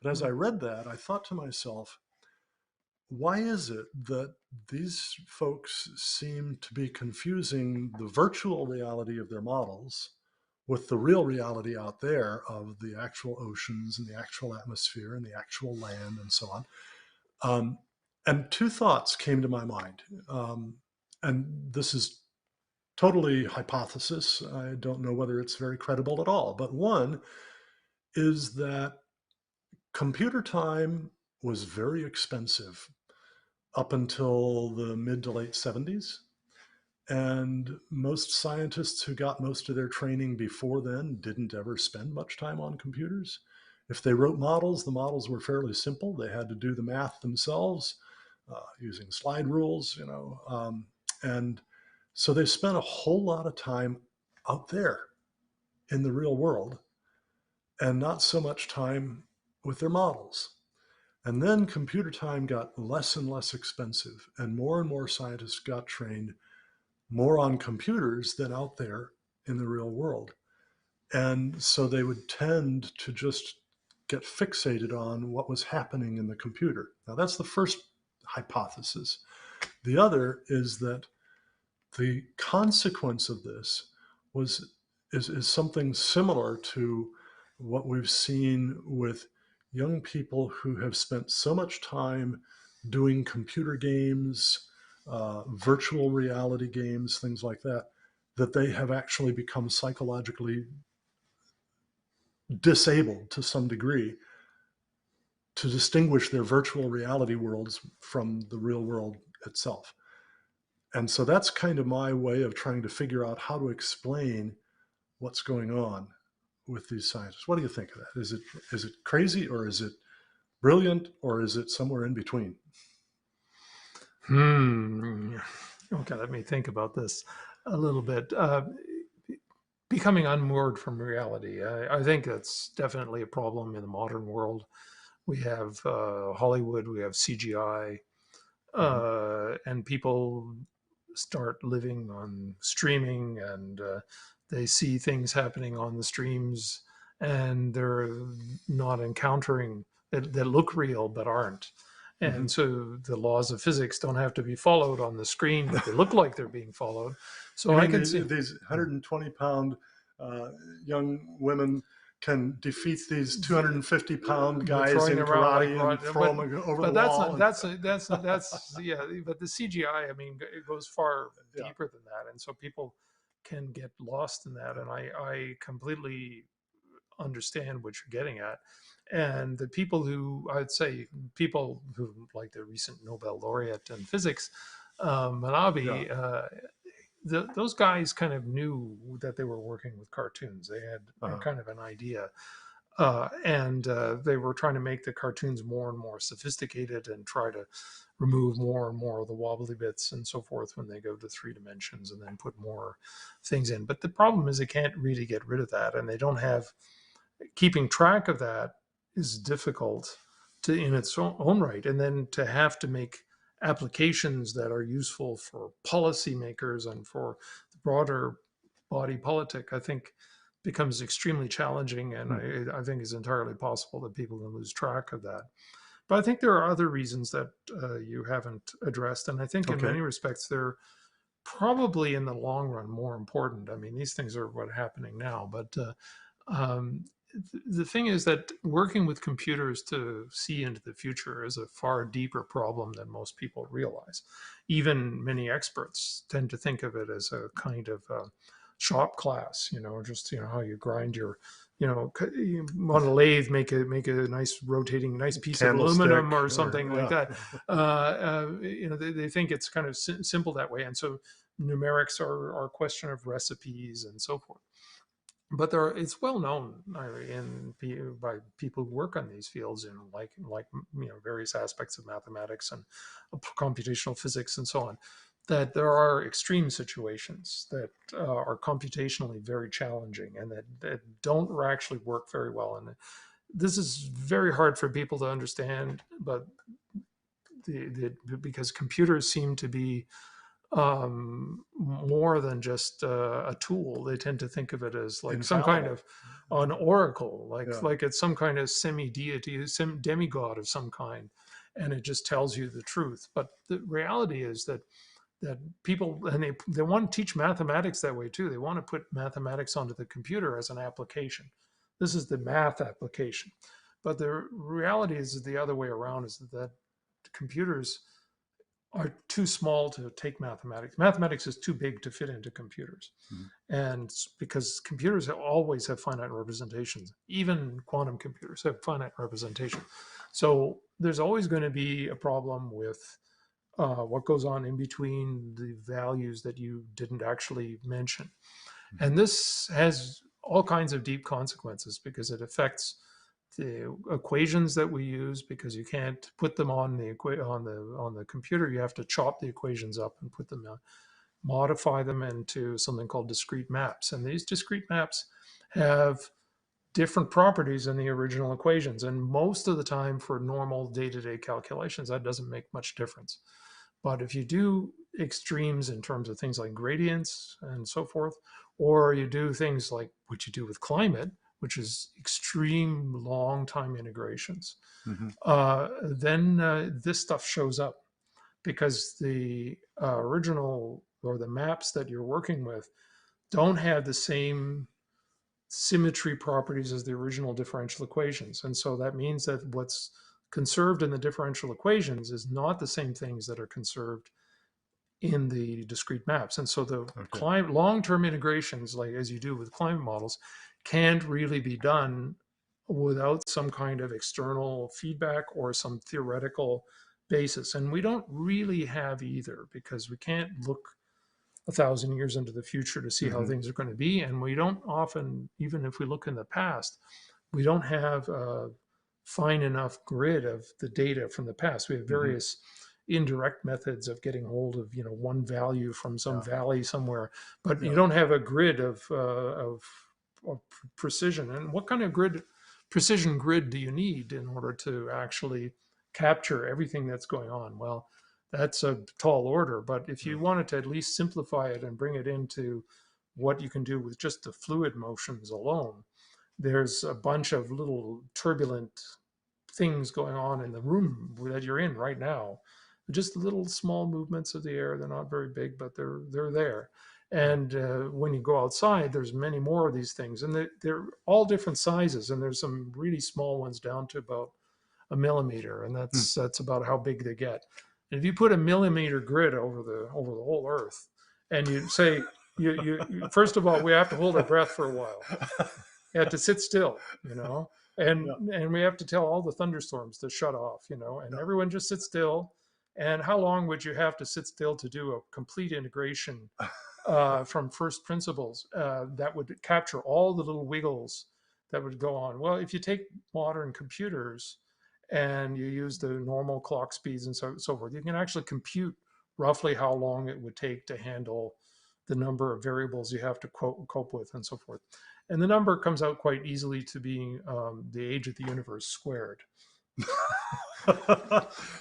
but as I read that, I thought to myself, why is it that these folks seem to be confusing the virtual reality of their models with the real reality out there of the actual oceans and the actual atmosphere and the actual land and so on? And two thoughts came to my mind. And this is totally hypothesis. I don't know whether it's very credible at all. But one is that computer time was very expensive up until the mid to late 70s. And most scientists who got most of their training before then didn't ever spend much time on computers. If they wrote models, the models were fairly simple. They had to do the math themselves using slide rules, and so they spent a whole lot of time out there in the real world and not so much time with their models. And then computer time got less and less expensive, and more scientists got trained more on computers than out there in the real world. And so they would tend to just get fixated on what was happening in the computer. Now, that's the first hypothesis. The other is that the consequence of this is something similar to what we've seen with young people who have spent so much time doing computer games, virtual reality games, things like that, that they have actually become psychologically disabled to some degree to distinguish their virtual reality worlds from the real world itself. And so that's kind of my way of trying to figure out how to explain what's going on with these scientists. What do you think of that? Is it crazy, or is it brilliant, or is it somewhere in between? Okay, let me think about this a little bit. Becoming unmoored from reality. I think that's definitely a problem in the modern world. We have Hollywood, we have CGI, and people start living on streaming, and they see things happening on the streams, and they're not encountering that look real but aren't. And so the laws of physics don't have to be followed on the screen, but they look like they're being followed. So You I mean can see these 120-pound young women can defeat these 250-pound guys throwing in them around like karate and throw them over the but that's wall? not that's yeah. But the CGI, I mean, it goes far Yeah. deeper than that, and so people can get lost in that. And I completely understand what you're getting at. And the people who, I'd say, people who, like the recent Nobel laureate in physics, Manabe, Yeah. those guys kind of knew that they were working with cartoons. They had Uh-huh. kind of an idea. And they were trying to make the cartoons more and more sophisticated and try to remove more and more of the wobbly bits and so forth when they go to 3 dimensions, and then put more things in. But the problem is they can't really get rid of that, and they don't have, keeping track of that is difficult in its own right. And then to have to make applications that are useful for policymakers and for the broader body politic, I think becomes extremely challenging. And I think it's entirely possible that people can lose track of that. But I think there are other reasons that you haven't addressed. And I think in Okay. many respects, they're probably in the long run more important. I mean, these things are what are happening now, but um, the thing is that working with computers to see into the future is a far deeper problem than most people realize. Even many experts tend to think of it as a kind of shop class, just how you grind your, on a lathe, make a nice rotating nice piece of Candlestick, aluminum or or something like yeah. that. They think it's kind of simple that way, and so numerics are a question of recipes and so forth. But it's well known by people who work on these fields in like various aspects of mathematics and computational physics and so on, that there are extreme situations that are computationally very challenging and that don't actually work very well. And this is very hard for people to understand, but because computers seem to be more than just a tool. They tend to think of it as like some kind Infallible. of an oracle, Yeah. like it's some kind of semi-deity, some demigod of some kind, and it just tells you the truth. But the reality is that people, and they want to teach mathematics that way too. They want to put mathematics onto the computer as an application. This is the math application. But the reality is the other way around, is that computers are too small to take mathematics. Mathematics is too big to fit into computers. And because computers always have finite representations, even quantum computers have finite representation. So there's always going to be a problem with what goes on in between the values that you didn't actually mention. And this has all kinds of deep consequences because it affects the equations that we use, because you can't put them on the computer. You have to chop the equations up and put them modify them into something called discrete maps. And these discrete maps have different properties than the original equations. And most of the time, for normal day-to-day calculations, that doesn't make much difference. But if you do extremes in terms of things like gradients and so forth, or you do things like what you do with climate, which is extreme long time integrations, Mm-hmm. then this stuff shows up because the original or the maps that you're working with don't have the same symmetry properties as the original differential equations. And so that means that what's conserved in the differential equations is not the same things that are conserved in the discrete maps. And so the long-term integrations, like as you do with climate models, can't really be done without some kind of external feedback or some theoretical basis. And we don't really have either, because we can't look 1,000 years into the future to see how Mm-hmm. things are going to be. And we don't often, even if we look in the past, we don't have a fine enough grid of the data from the past. We have various indirect methods of getting hold of, one value from some valley somewhere, but you don't have a grid of precision. And what kind of precision grid do you need in order to actually capture everything that's going on? Well, that's a tall order, but if you wanted to at least simplify it and bring it into what you can do with just the fluid motions alone, there's a bunch of little turbulent things going on in the room that you're in right now. Just little small movements of the air. They're not very big, but they're there. And when you go outside, there's many more of these things, and they're all different sizes. And there's some really small ones down to about a millimeter, and that's about how big they get. And if you put a millimeter grid over the whole Earth, and you say, you first of all, we have to hold our breath for a while. You have to sit still, and we have to tell all the thunderstorms to shut off, and everyone just sit still. And how long would you have to sit still to do a complete integration from first principles that would capture all the little wiggles that would go on? Well, if you take modern computers and you use the normal clock speeds and so forth, you can actually compute roughly how long it would take to handle the number of variables you have to cope with and so forth. And the number comes out quite easily to being the age of the universe squared.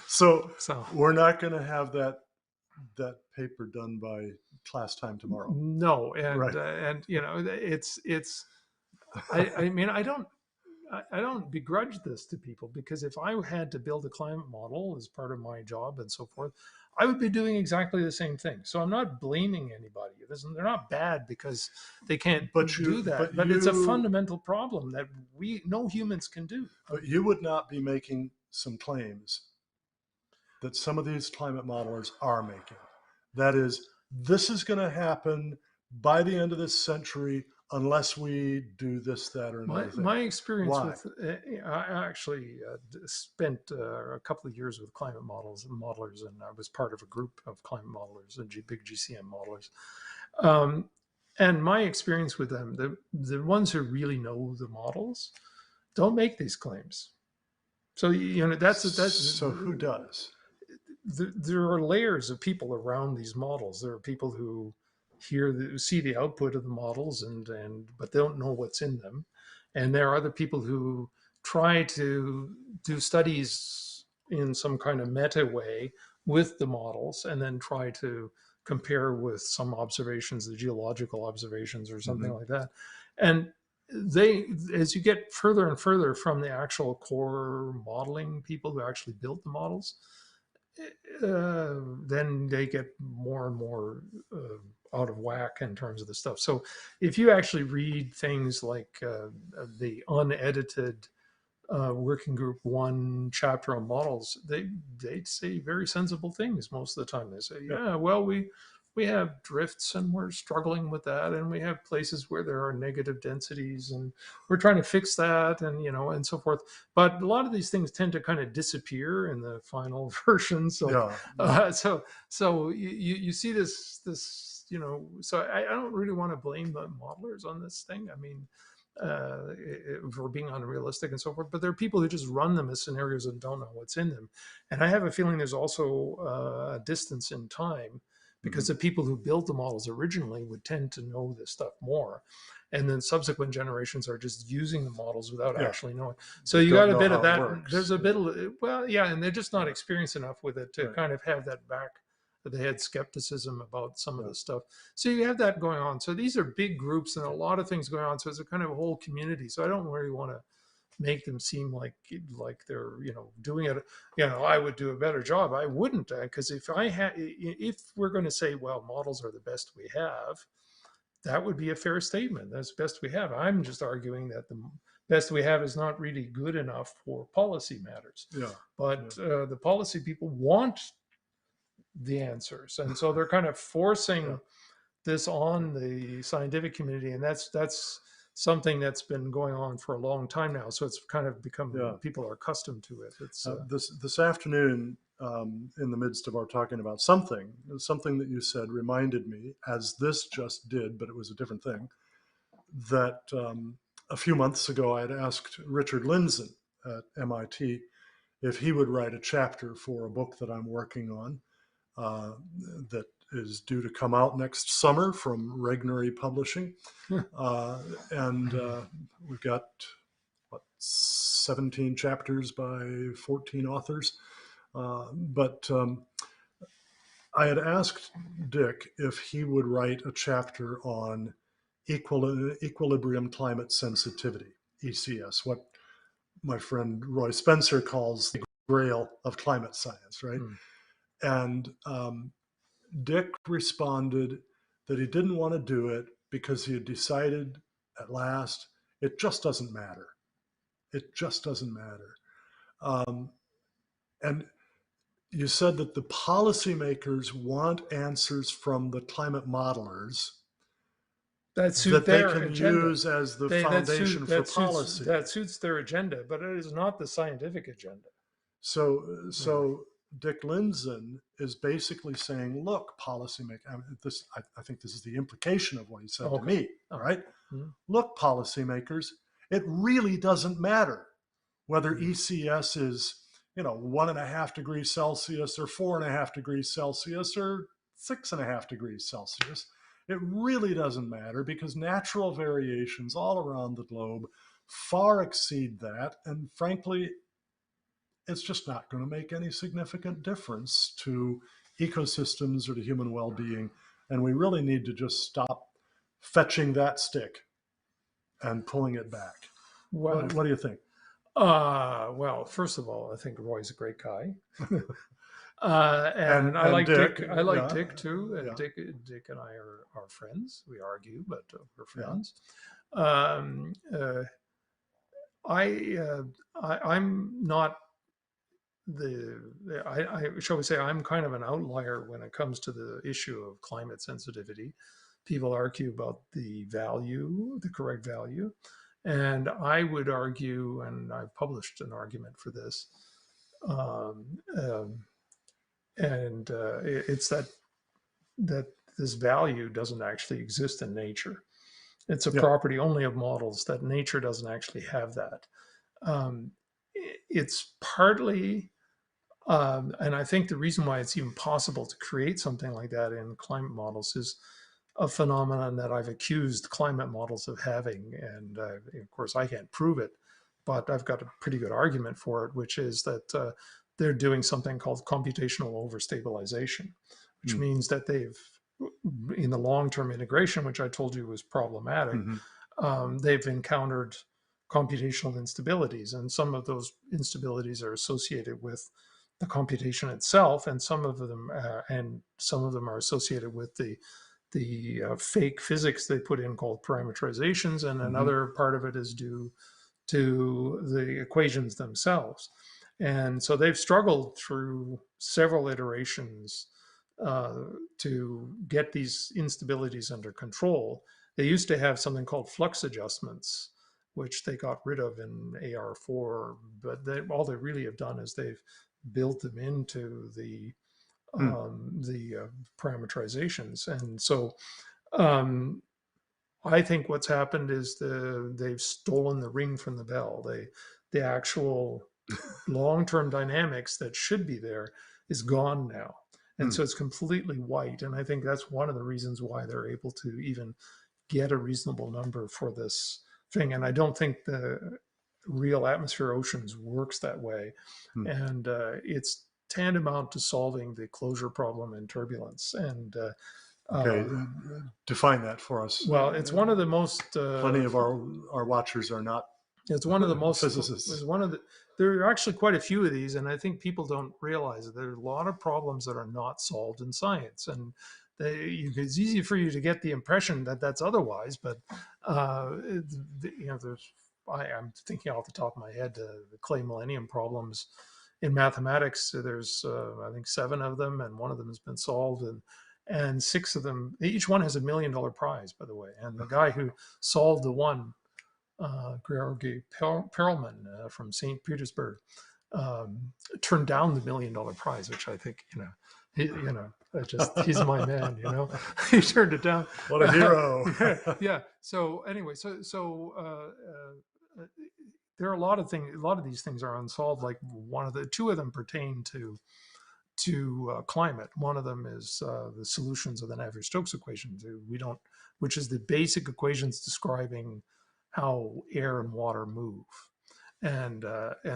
So we're not going to have that paper done by class time tomorrow. No, and it's I mean, I don't begrudge this to people, because if I had to build a climate model as part of my job and so forth, I would be doing exactly the same thing. So I'm not blaming anybody. They're not bad because they can't do that. But it's a fundamental problem that no humans can do. But you would not be making some claims that some of these climate modelers are making. That is, this is going to happen by the end of this century unless we do this, that, or another thing. My experience with, I actually spent a couple of years with climate modelers, and I was part of a group of climate modelers and big GCM modelers. And my experience with them, the ones who really know the models, don't make these claims. So that's so who does? There are layers of people around these models. There are people who see the output of the models but they don't know what's in them, and there are other people who try to do studies in some kind of meta way with the models, and then try to compare with some observations, the geological observations or something like that. And as you get further and further from the actual core modeling people who actually built the models, then they get more and more out of whack in terms of the stuff. So if you actually read things like the unedited working group 1 chapter on models, they say very sensible things most of the time. They say, well, we have drifts and we're struggling with that, and we have places where there are negative densities and we're trying to fix that, and and so forth. But a lot of these things tend to kind of disappear in the final version. So so you see this so I don't really want to blame the modelers on this thing. I mean, for being unrealistic and so forth, but there are people who just run them as scenarios and don't know what's in them. And I have a feeling there's also a distance in time, because the people who built the models originally would tend to know this stuff more, and then subsequent generations are just using the models without actually knowing. So you got a bit of that. There's a bit of, and they're just not experienced enough with it to kind of have that They had skepticism about some of Yeah. the stuff. So you have that going on. So these are big groups and a lot of things going on. So it's a kind of a whole community. So I don't really want to make them seem like they're doing it. I would do a better job. I wouldn't, because if we're going to say, well, models are the best we have, that would be a fair statement. That's the best we have. I'm just arguing that the best we have is not really good enough for policy matters. Yeah. But the policy people want the answers, and so they're kind of forcing this on the scientific community, and that's something that's been going on for a long time now. So it's kind of become people are accustomed to it. It's this afternoon, in the midst of our talking about something that you said reminded me, as this just did, but it was a different thing, that a few months ago I had asked Richard Lindzen at MIT if he would write a chapter for a book that I'm working on that is due to come out next summer from Regnery Publishing. And we've got, 17 chapters by 14 authors. But I had asked Dick if he would write a chapter on equilibrium climate sensitivity, ECS, what my friend Roy Spencer calls the grail of climate science, right? And Dick responded that he didn't want to do it because he had decided at last it just doesn't matter. It just doesn't matter. And you said that the policymakers want answers from the climate modelers that they can use as the foundation for policy. That suits their agenda, but it is not the scientific agenda. So Dick Lindzen is basically saying, look, policymakers, I think this is the implication of what he said to me, right? Look, policymakers, it really doesn't matter whether ECS is, 1.5 degrees Celsius or 4.5 degrees Celsius or 6.5 degrees Celsius. It really doesn't matter because natural variations all around the globe far exceed that. And frankly, it's just not going to make any significant difference to ecosystems or to human well-being. And we really need to just stop fetching that stick and pulling it back. What do you think? Well, first of all, I think Roy's a great guy. And I like Dick. I like Dick too. And Dick and I are friends. We argue, but we're friends. I'm not shall we say, I'm kind of an outlier when it comes to the issue of climate sensitivity. People argue about the correct value. And I would argue, and I've published an argument for this, it's that this value doesn't actually exist in nature. It's a property only of models, that nature doesn't actually have that. It's partly, and I think the reason why it's even possible to create something like that in climate models is a phenomenon that I've accused climate models of having. And of course, I can't prove it, but I've got a pretty good argument for it, which is that they're doing something called computational overstabilization, which means that they've, in the long-term integration, which I told you was problematic, they've encountered computational instabilities. And some of those instabilities are associated with the computation itself, and some of them are associated with the fake physics they put in called parameterizations, and another part of it is due to the equations themselves. And so they've struggled through several iterations to get these instabilities under control. They used to have something called flux adjustments, which they got rid of in AR4, but all they really have done is they've built them into the parameterizations. And so I think what's happened is they've stolen the ring from the bell. The actual long-term dynamics that should be there is gone now. And so it's completely white. And I think that's one of the reasons why they're able to even get a reasonable number for this thing. And I don't think the real atmosphere oceans works that way. And it's tantamount to solving the closure problem in turbulence. And Okay, define that for us. well, it's one of the most Plenty of our watchers are not it's one of the most physicists. it's one of the there are actually quite a few of these, and I think people don't realize that there are a lot of problems that are not solved in science, and it's easy for you to get the impression that that's otherwise, but there's I'm thinking off the top of my head the Clay Millennium problems in mathematics. There's I think 7 of them, and one of them has been solved, and 6 of them, each one has $1 million prize, by the way. And the guy who solved the one, Georgy Perelman from St. Petersburg, turned down the $1 million prize, which I think, he's my man, he turned it down. What a hero. Yeah. So anyway, there are a lot of things. A lot of these things are unsolved. Like 2 of them pertain to climate. One of them is the solutions of the Navier-Stokes equation. Which is the basic equations describing how air and water move, and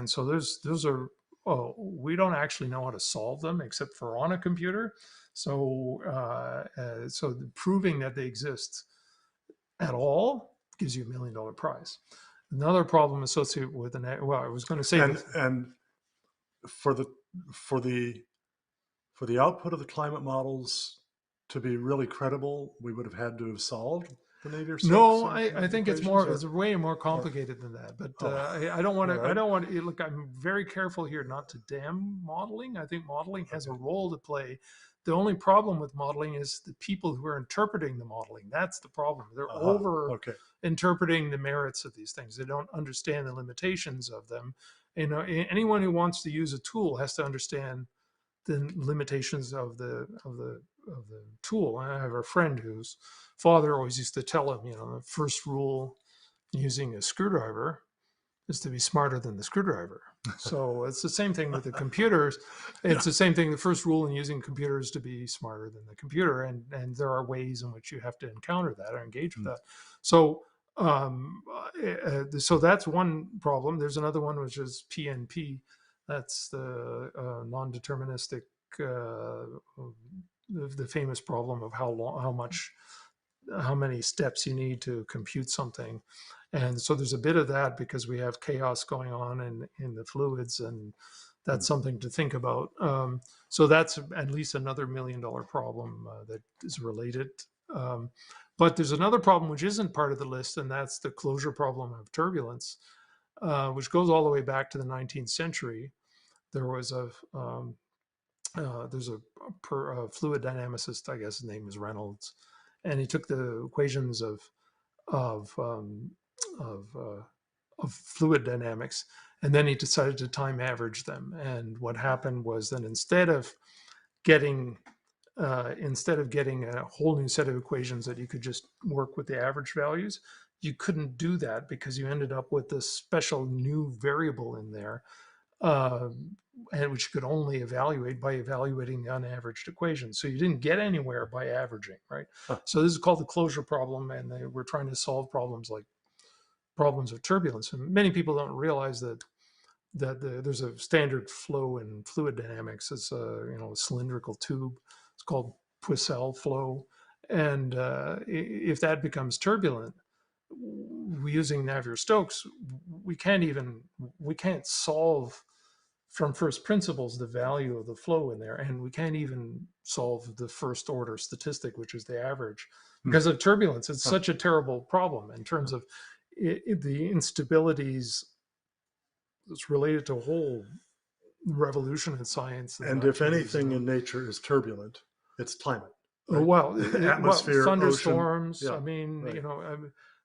so those are. We don't actually know how to solve them except for on a computer. So proving that they exist at all gives you $1 million prize. Another problem associated with I was going to say, and for the output of the climate models to be really credible, we would have had to have solved the Navier-Stokes. No, I think it's way more complicated than that. But I don't want to. Right. I don't want to. Look, I'm very careful here not to damn modeling. I think modeling has a role to play. The only problem with modeling is the people who are interpreting the modeling. That's the problem. They're interpreting the merits of these things. They don't understand the limitations of them. Anyone who wants to use a tool has to understand the limitations of the tool. And I have a friend whose father always used to tell him, the first rule using a screwdriver is to be smarter than the screwdriver. So it's the same thing with the computers. It's the same thing. The first rule in using computers is to be smarter than the computer. And there are ways in which you have to encounter that or engage with that. So so that's one problem. There's another one, which is PNP. That's the non-deterministic, the famous problem of how many steps you need to compute something. And so there's a bit of that because we have chaos going on in the fluids, and that's something to think about. So that's at least another $1 million problem that is related. But there's another problem which isn't part of the list, and that's the closure problem of turbulence, which goes all the way back to the 19th century. There was there's a fluid dynamicist, I guess his name is Reynolds, and he took the equations of fluid dynamics, and then he decided to time average them. And what happened was that instead of getting a whole new set of equations that you could just work with the average values, you couldn't do that because you ended up with this special new variable in there, and which you could only evaluate by evaluating the unaveraged equation. So you didn't get anywhere by averaging, right? So this is called the closure problem, and we're trying to solve problems like problems of turbulence. And many people don't realize that there's a standard flow in fluid dynamics. It's a cylindrical tube. It's called Puisel flow, and if that becomes turbulent, using Navier-Stokes, we can't solve from first principles the value of the flow in there, and we can't even solve the first order statistic, which is the average, because of turbulence. It's such a terrible problem in terms of the instabilities that's related to a whole revolution in science. And if anything in nature is turbulent, it's climate. Right? Well, atmosphere, thunderstorms. Ocean. I mean, right.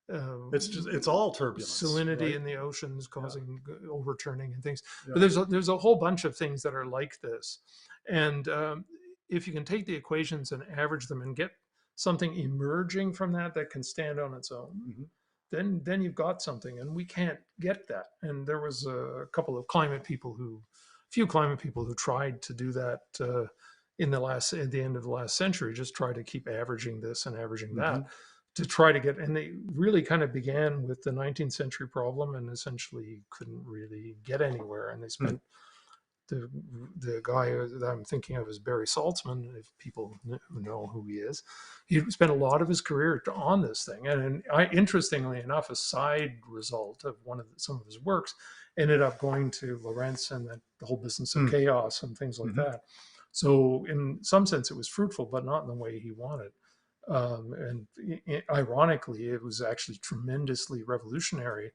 It's all turbulence. Salinity right? in the oceans causing overturning and things. Yeah. But there's a whole bunch of things that are like this. And if you can take the equations and average them and get something emerging from that can stand on its own, then you've got something. And we can't get that. And there was a few climate people who tried to do that at the end of the last century, just try to keep averaging this and averaging that. To try to get, and they really kind of began with the 19th century problem and essentially couldn't really get anywhere. And they spent the guy that I'm thinking of is Barry Saltzman. If people know who he is, he spent a lot of his career on this thing. And interestingly enough, a side result of some of his works ended up going to Lorentz and the whole business of chaos and things like that. So in some sense, it was fruitful, but not in the way he wanted. And ironically, it was actually tremendously revolutionary,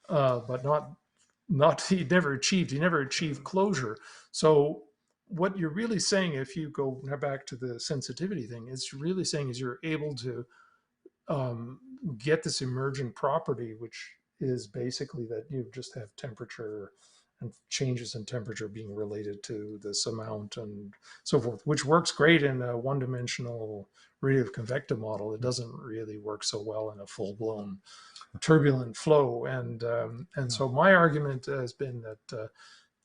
but he never achieved closure. So what you're really saying, if you go back to the sensitivity thing, is really saying is you're able to get this emergent property, which is basically that you just have temperature and changes in temperature being related to this amount and so forth, which works great in a one-dimensional radiative convective model. It doesn't really work so well in a full-blown turbulent flow. And so my argument has been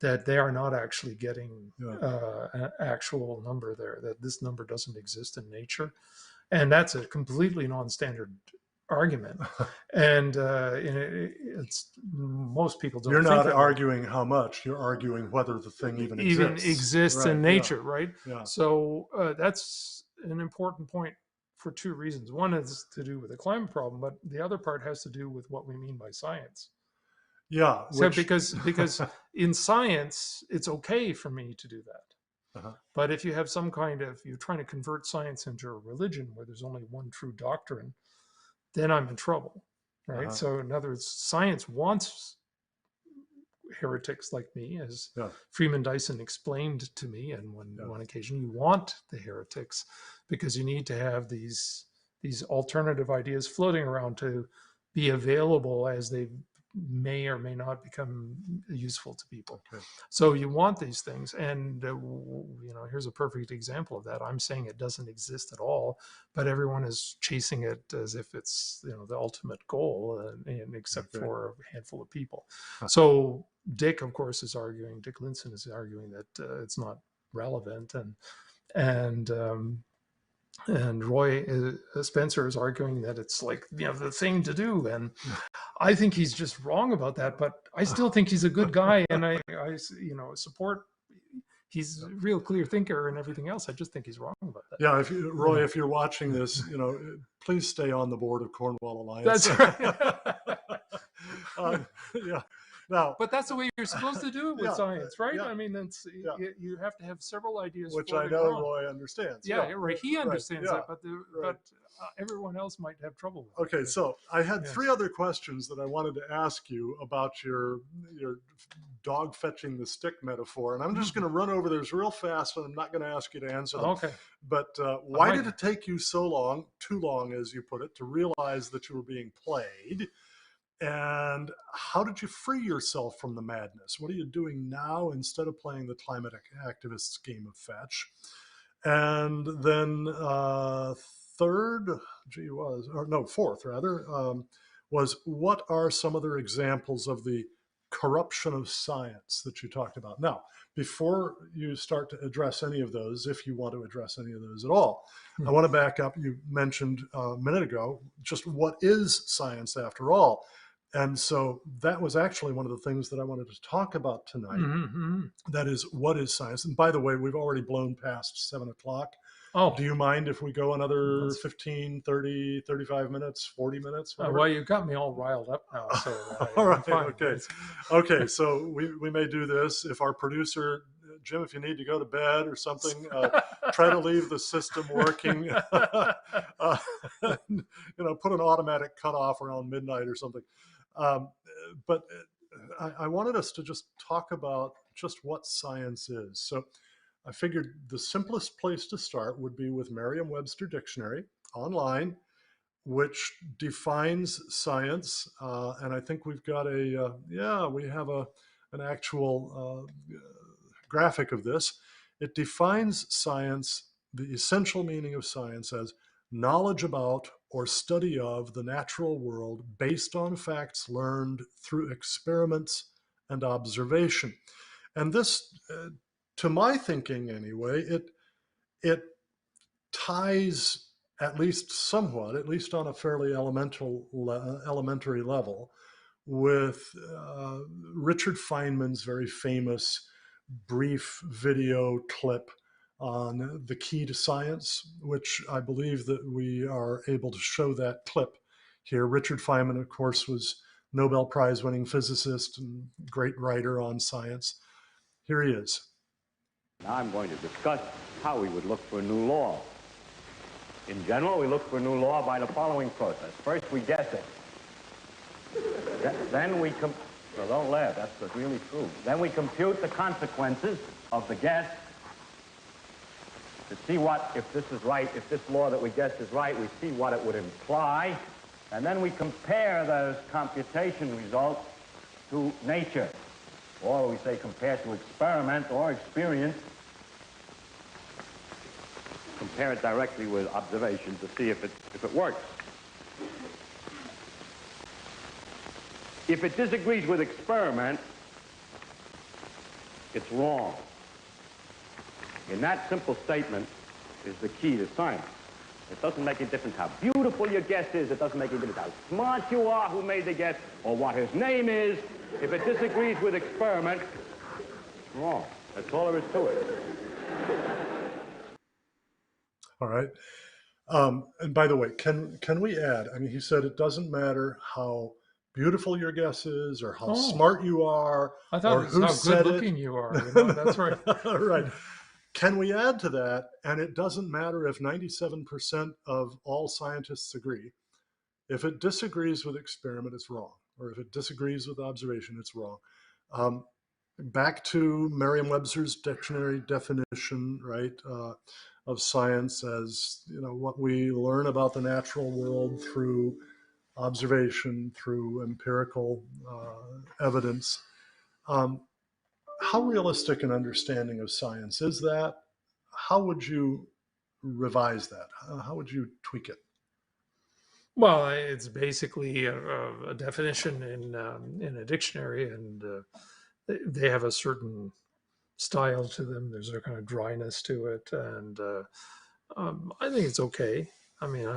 that they are not actually getting an actual number there, that this number doesn't exist in nature. And that's a completely non-standard argument. And it's most people don't. You're think not arguing how much. You're arguing whether the thing even exists in nature, right? Yeah. So that's an important point for two reasons. One is to do with the climate problem, but the other part has to do with what we mean by science. Yeah. So because in science, it's okay for me to do that. But if you have some kind of, you're trying to convert science into a religion where there's only one true doctrine, then I'm in trouble, right? So in other words, science wants heretics like me, as Freeman Dyson explained to me on one occasion. You want the heretics because you need to have these alternative ideas floating around to be available as they may or may not become useful to people. So you want these things, and here's a perfect example of that. I'm saying it doesn't exist at all, but everyone is chasing it as if it's the ultimate goal, and except for a handful of people. So Dick Lindzen is arguing that it's not relevant, and Roy Spencer is arguing that it's like the thing to do, and I think he's just wrong about that. But I still think he's a good guy, and I support. He's a real clear thinker and everything else. I just think he's wrong about that. Yeah, Roy, if you're watching this, please stay on the board of Cornwall Alliance. That's right. Yeah. Now, but that's the way you're supposed to do it with science, right? I mean, you have to have several ideas, which I know Roy understands. Yeah, right. He understands that, but everyone else might have trouble with it. Okay, so I had three other questions that I wanted to ask you about your dog fetching the stick metaphor, and I'm just going to run over those real fast, and I'm not going to ask you to answer them. Okay. But why did it take you so long, too long, as you put it, to realize that you were being played? And how did you free yourself from the madness? What are you doing now instead of playing the climate activists game of fetch? And then fourth rather, was what are some other examples of the corruption of science that you talked about? Now, before you start to address any of those, if you want to address any of those at all, I want to back up. You mentioned a minute ago, just what is science after all? And so that was actually one of the things that I wanted to talk about tonight. That is, what is science? And by the way, we've already blown past 7 o'clock. Oh. Do you mind if we go another 15, 30, 35 minutes, 40 minutes? Well, you got me all riled up now. So, all right. Okay. Okay. So we may do this. If our producer, Jim, if you need to go to bed or something, try to leave the system working. Put an automatic cutoff around midnight or something. But I wanted us to just talk about just what science is. So I figured the simplest place to start would be with Merriam-Webster Dictionary online, which defines science. And I think we've got we have an actual graphic of this. It defines science, the essential meaning of science, as knowledge about or study of the natural world based on facts learned through experiments and observation. And this, to my thinking anyway, it ties at least somewhat, at least on a fairly elementary level, with Richard Feynman's very famous brief video clip on the key to science, which I believe that we are able to show that clip here. Richard Feynman, of course, was Nobel Prize winning physicist and great writer on science. Here he is. Now I'm going to discuss how we would look for a new law. In general, we look for a new law by the following process. First, we guess it. Then we well, don't laugh, that's really true. Then we compute the consequences of the guess to see what, if this is right, if this law that we guessed is right, we see what it would imply, and then we compare those computation results to nature, or we say compare to experiment or experience. Compare it directly with observation to see if it works. If it disagrees with experiment, it's wrong. And that simple statement is the key to science. It doesn't make a difference how beautiful your guess is. It doesn't make a difference how smart you are who made the guess or what his name is. If it disagrees with experiment, it's wrong. That's all there is to it. All right. And by the way, can we add, I mean, he said it doesn't matter how beautiful your guess is or how smart you are. I thought or it was who how said good looking you are. You know? That's right. Right. Can we add to that? And it doesn't matter if 97% of all scientists agree. If it disagrees with experiment, it's wrong. Or if it disagrees with observation, it's wrong. Back to Merriam-Webster's dictionary definition, right, of science as, you know, what we learn about the natural world through observation, through empirical evidence. How realistic an understanding of science is that? How would you revise that? How would you tweak it? Well, it's basically a definition in a dictionary, and they have a certain style to them. There's a kind of dryness to it, and I think it's okay. I mean,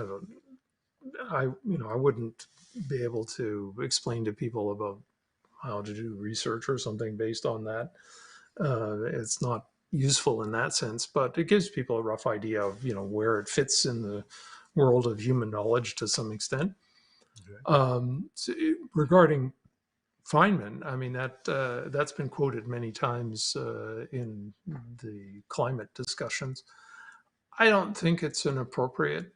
I wouldn't be able to explain to people about how to do research or something based on that. It's not useful in that sense, but it gives people a rough idea of, you know, where it fits in the world of human knowledge to some extent. Okay. Regarding Feynman, I mean, that's been quoted many times in the climate discussions. I don't think it's an appropriate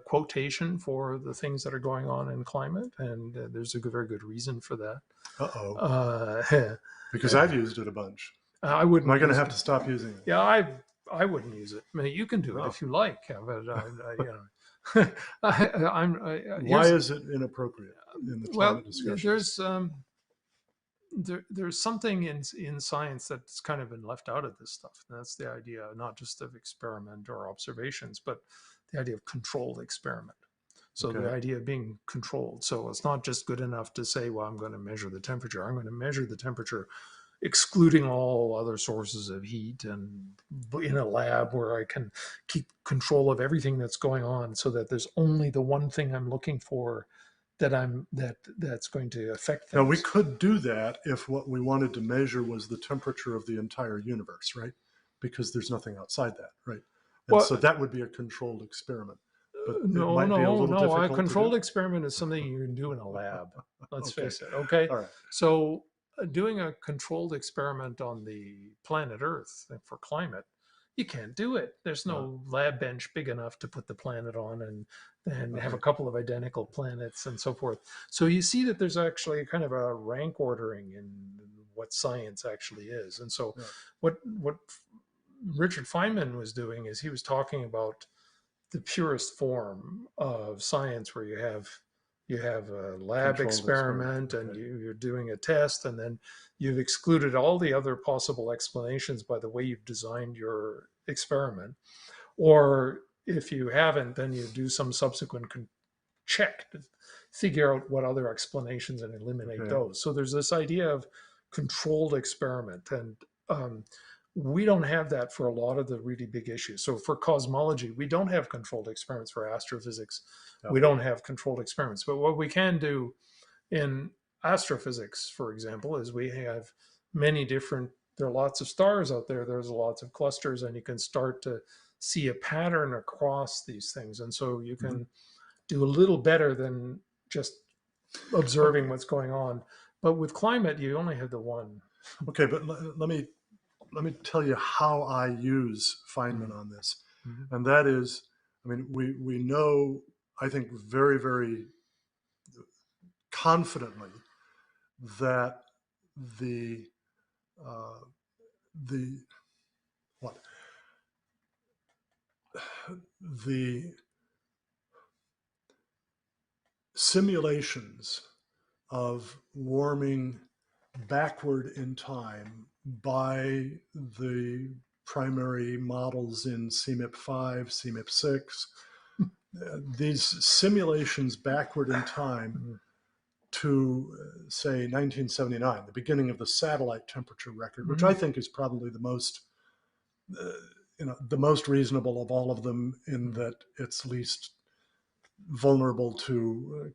quotation for the things that are going on in climate, and there's a very good reason for that. Because I've used it a bunch. I wouldn't. Am I going to have to stop using it? Yeah, I wouldn't use it. I mean, you can do it if you like, but you know, why is it inappropriate in the climate discussion? There's something in science that's kind of been left out of this stuff. And that's the idea, not just of experiment or observations, but the idea of controlled experiment. So the idea of being controlled. So it's not just good enough to say, well, I'm going to measure the temperature. I'm going to measure the temperature excluding all other sources of heat, and in a lab where I can keep control of everything that's going on, so that there's only the one thing I'm looking for that's going to affect things. Now, we could do that if what we wanted to measure was the temperature of the entire universe, right? Because there's nothing outside that, right? And so that would be a controlled experiment. But no. A controlled experiment is something you can do in a lab. Let's face it. Okay. All right. So doing a controlled experiment on the planet Earth for climate, you can't do it. There's no lab bench big enough to put the planet on and have a couple of identical planets and so forth. So you see that there's actually kind of a rank ordering in what science actually is. And so what Richard Feynman was doing is he was talking about the purest form of science, where you have a lab experiment and you're doing a test, and then you've excluded all the other possible explanations by the way you've designed your experiment. Or if you haven't, then you do some subsequent check to figure out what other explanations and eliminate those. So there's this idea of controlled experiment, and we don't have that for a lot of the really big issues. So for cosmology, we don't have controlled experiments. For astrophysics, we don't have controlled experiments. But what we can do in astrophysics, for example, is we have many different there are lots of stars out there. There's lots of clusters, and you can start to see a pattern across these things. And so you can do a little better than just observing what's going on. But with climate, you only have the one. Okay, but let me tell you how I use Feynman on this. And that is, I mean, we know, I think very, very confidently that the simulations of warming backward in time by the primary models in CMIP5, CMIP6, these simulations backward in time to, say, 1979, the beginning of the satellite temperature record, which I think is probably the most, the most reasonable of all of them, in that it's least vulnerable to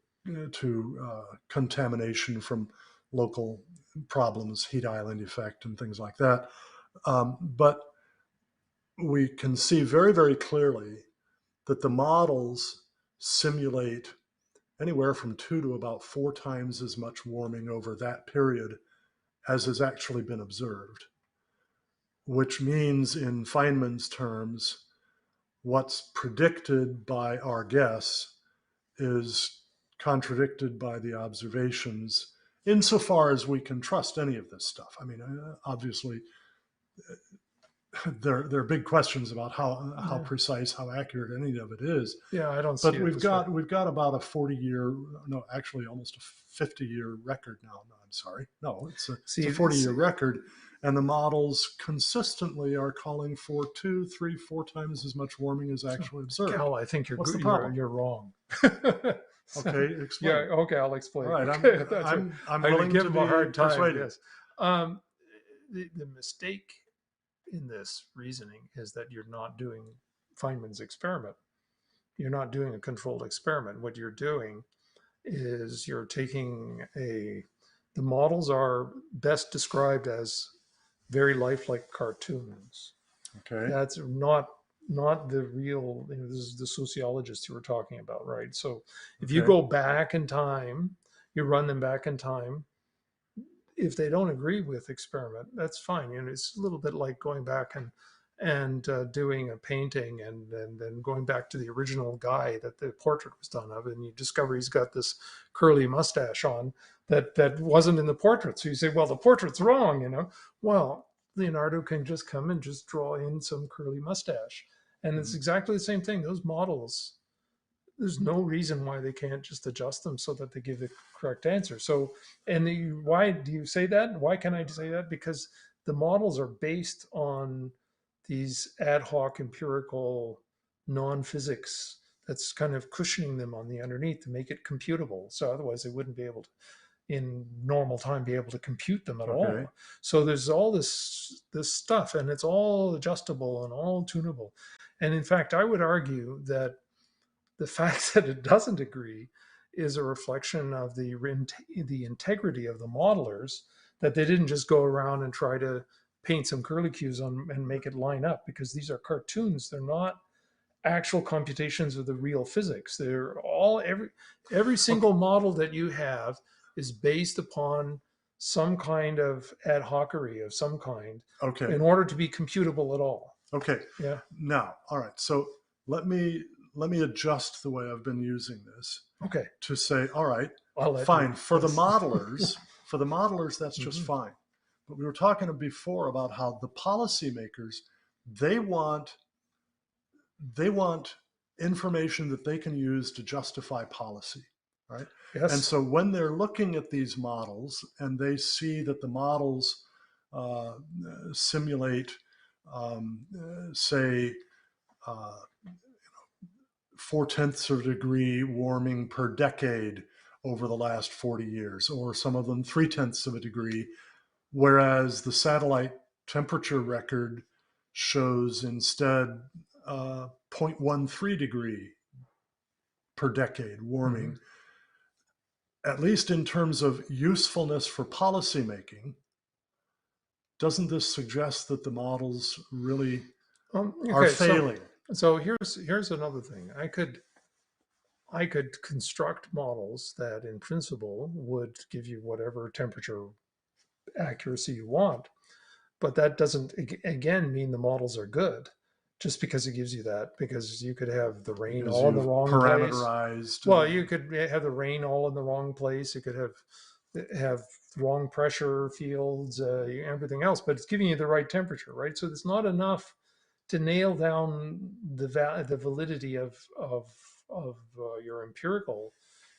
contamination from local problems, heat island effect, and things like that. But we can see very, very clearly that the models simulate anywhere from 2 to about 4 times as much warming over that period as has actually been observed, which means, in Feynman's terms, what's predicted by our guess is contradicted by the observations, insofar as we can trust any of this stuff. I mean, obviously, there are big questions about how precise, how accurate any of it is. Yeah, I don't see but it. we've got about a 40-year, no, actually almost a 50-year record now. No, I'm sorry. No, it's a 40-year record. And the models consistently are calling for 2, 3, 4 times as much warming as actually observed. Cal, I think you're What's the problem? You're wrong. Okay, explain. Yeah, okay, I'll explain. All right, Okay, I'm willing give to him a hard time. persuaded. Yes. The mistake in this reasoning is that you're not doing Feynman's experiment. You're not doing a controlled experiment. What you're doing is you're taking the models are best described as very lifelike cartoons. Okay. That's not the real, this is the sociologists you were talking about, right? So if you go back in time, you run them back in time, if they don't agree with experiment, that's fine. It's a little bit like going back and doing a painting and then going back to the original guy that the portrait was done of, and you discover he's got this curly mustache on that wasn't in the portrait. So you say, well, the portrait's wrong, Well, Leonardo can just come and just draw in some curly mustache. And it's exactly the same thing. Those models, there's no reason why they can't just adjust them so that they give the correct answer. So, why do you say that? Why can I say that? Because the models are based on these ad hoc empirical non-physics that's kind of cushioning them on the underneath to make it computable. So otherwise they wouldn't be able to, in normal time, be able to compute them at all. So there's all this stuff, and it's all adjustable and all tunable. And in fact, I would argue that the fact that it doesn't agree is a reflection of the integrity of the modelers, that they didn't just go around and try to paint some curlicues on and make it line up, because these are cartoons. They're not actual computations of the real physics. They're all, every single model that you have is based upon some kind of ad hocery of some kind in order to be computable at all. Okay. Yeah. Now, all right. So let me adjust the way I've been using this. Okay. To say, all right, fine. For the modelers, that's just fine. But we were talking before about how the policymakers, they want information that they can use to justify policy, right? Yes. And so when they're looking at these models and they see that the models simulate, say, 0.4 of a degree warming per decade over the last 40 years, or some of them 0.3 of a degree, whereas the satellite temperature record shows instead 0.13 degree per decade warming. At least in terms of usefulness for policymaking, doesn't this suggest that the models really Okay, are failing? So here's another thing. I could construct models that in principle would give you whatever temperature accuracy you want, but that doesn't again mean the models are good just because it gives you that, because you could have the rain Because all in the you've wrong place. parameterized. Well, you could have the rain all in the wrong place. You could have wrong pressure fields, everything else, but it's giving you the right temperature, right? So it's not enough to nail down the validity of your empirical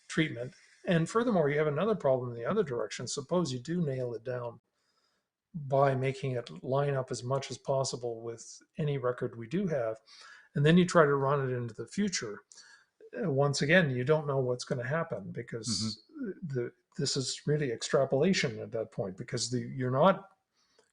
treatment. And furthermore, you have another problem in the other direction. Suppose you do nail it down by making it line up as much as possible with any record we do have, and then you try to run it into the future. Once again, you don't know what's going to happen, because this is really extrapolation at that point, because you're not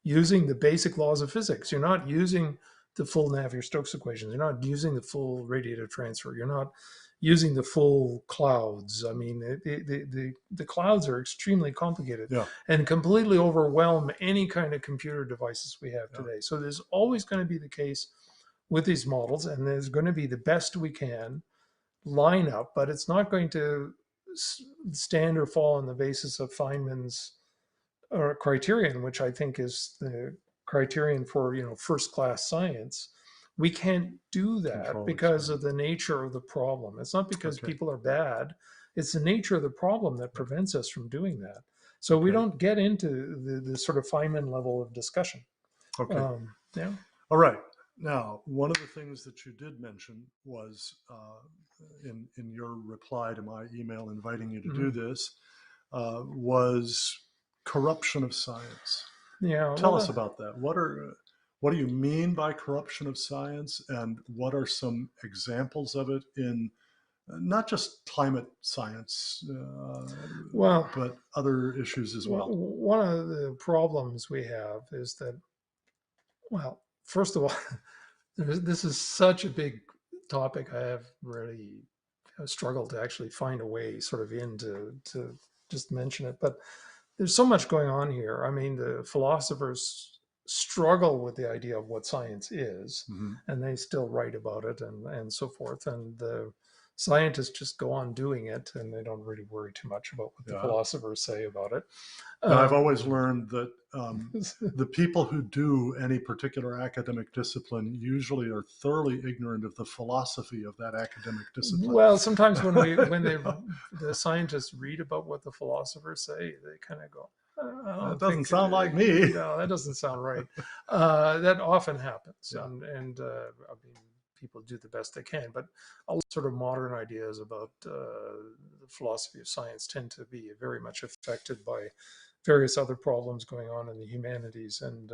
using the basic laws of physics. You're not using the full Navier-Stokes equations. You're not using the full radiative transfer. You're not using the full clouds. I mean, the clouds are extremely complicated and completely overwhelm any kind of computer devices we have today. So there's always going to be the case with these models, and there's going to be the best we can line up, but it's not going to stand or fall on the basis of Feynman's criterion, which I think is the criterion for first class science. We can't do that because of the nature of the problem. It's not because people are bad. It's the nature of the problem that prevents us from doing that. So we don't get into the sort of Feynman level of discussion. Yeah. All right. Now, one of the things that you did mention was in your reply to my email inviting you to do this was corruption of science. Yeah. Tell us about that. What do you mean by corruption of science, and what are some examples of it in not just climate science, but other issues as well? One of the problems we have is that, well, first of all, this is such a big topic. I have really struggled to actually find a way sort of to just mention it, but there's so much going on here. I mean, the philosophers struggle with the idea of what science is, and they still write about it and so forth. And the scientists just go on doing it, and they don't really worry too much about what the philosophers say about it. Now, I've always learned that the people who do any particular academic discipline usually are thoroughly ignorant of the philosophy of that academic discipline. Well, sometimes when the scientists read about what the philosophers say, they kind of go, that doesn't sound like me. No, that doesn't sound right. That often happens, and I mean, people do the best they can, but all sort of modern ideas about the philosophy of science tend to be very much affected by various other problems going on in the humanities, and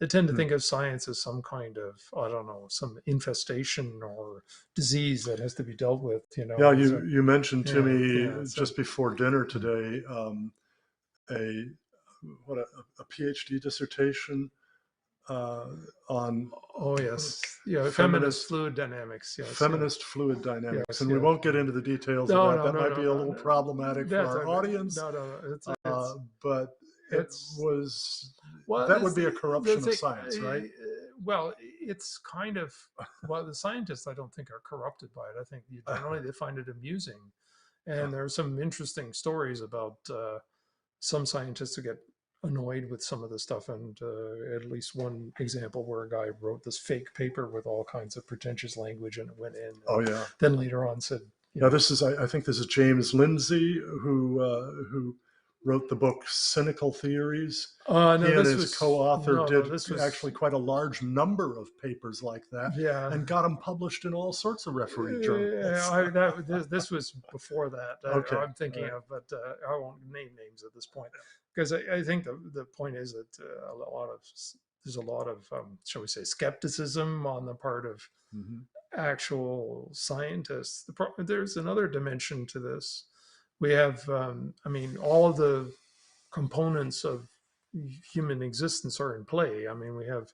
they tend to think of science as some kind of, I don't know, some infestation or disease that has to be dealt with. Yeah, you mentioned to me just before dinner today a PhD dissertation on feminist fluid dynamics. Feminist fluid dynamics, and we won't get into the details of that. That might be a little problematic for our audience. But that would be a corruption of science, right? Well, it's kind of, the scientists I don't think are corrupted by it. I think generally they find it amusing, and there are some interesting stories about some scientists who get annoyed with some of the stuff, and at least one example where a guy wrote this fake paper with all kinds of pretentious language, and it went in. Then later on said, this is I think this is James Lindsay who wrote the book Cynical Theories. He and his co-author did actually quite a large number of papers like that, and got them published in all sorts of referee journals. This was before that. I'm thinking of, but I won't name names at this point, because I think the point is that there's a lot of shall we say, skepticism on the part of actual scientists. There's another dimension to this. We have, all of the components of human existence are in play. I mean, we have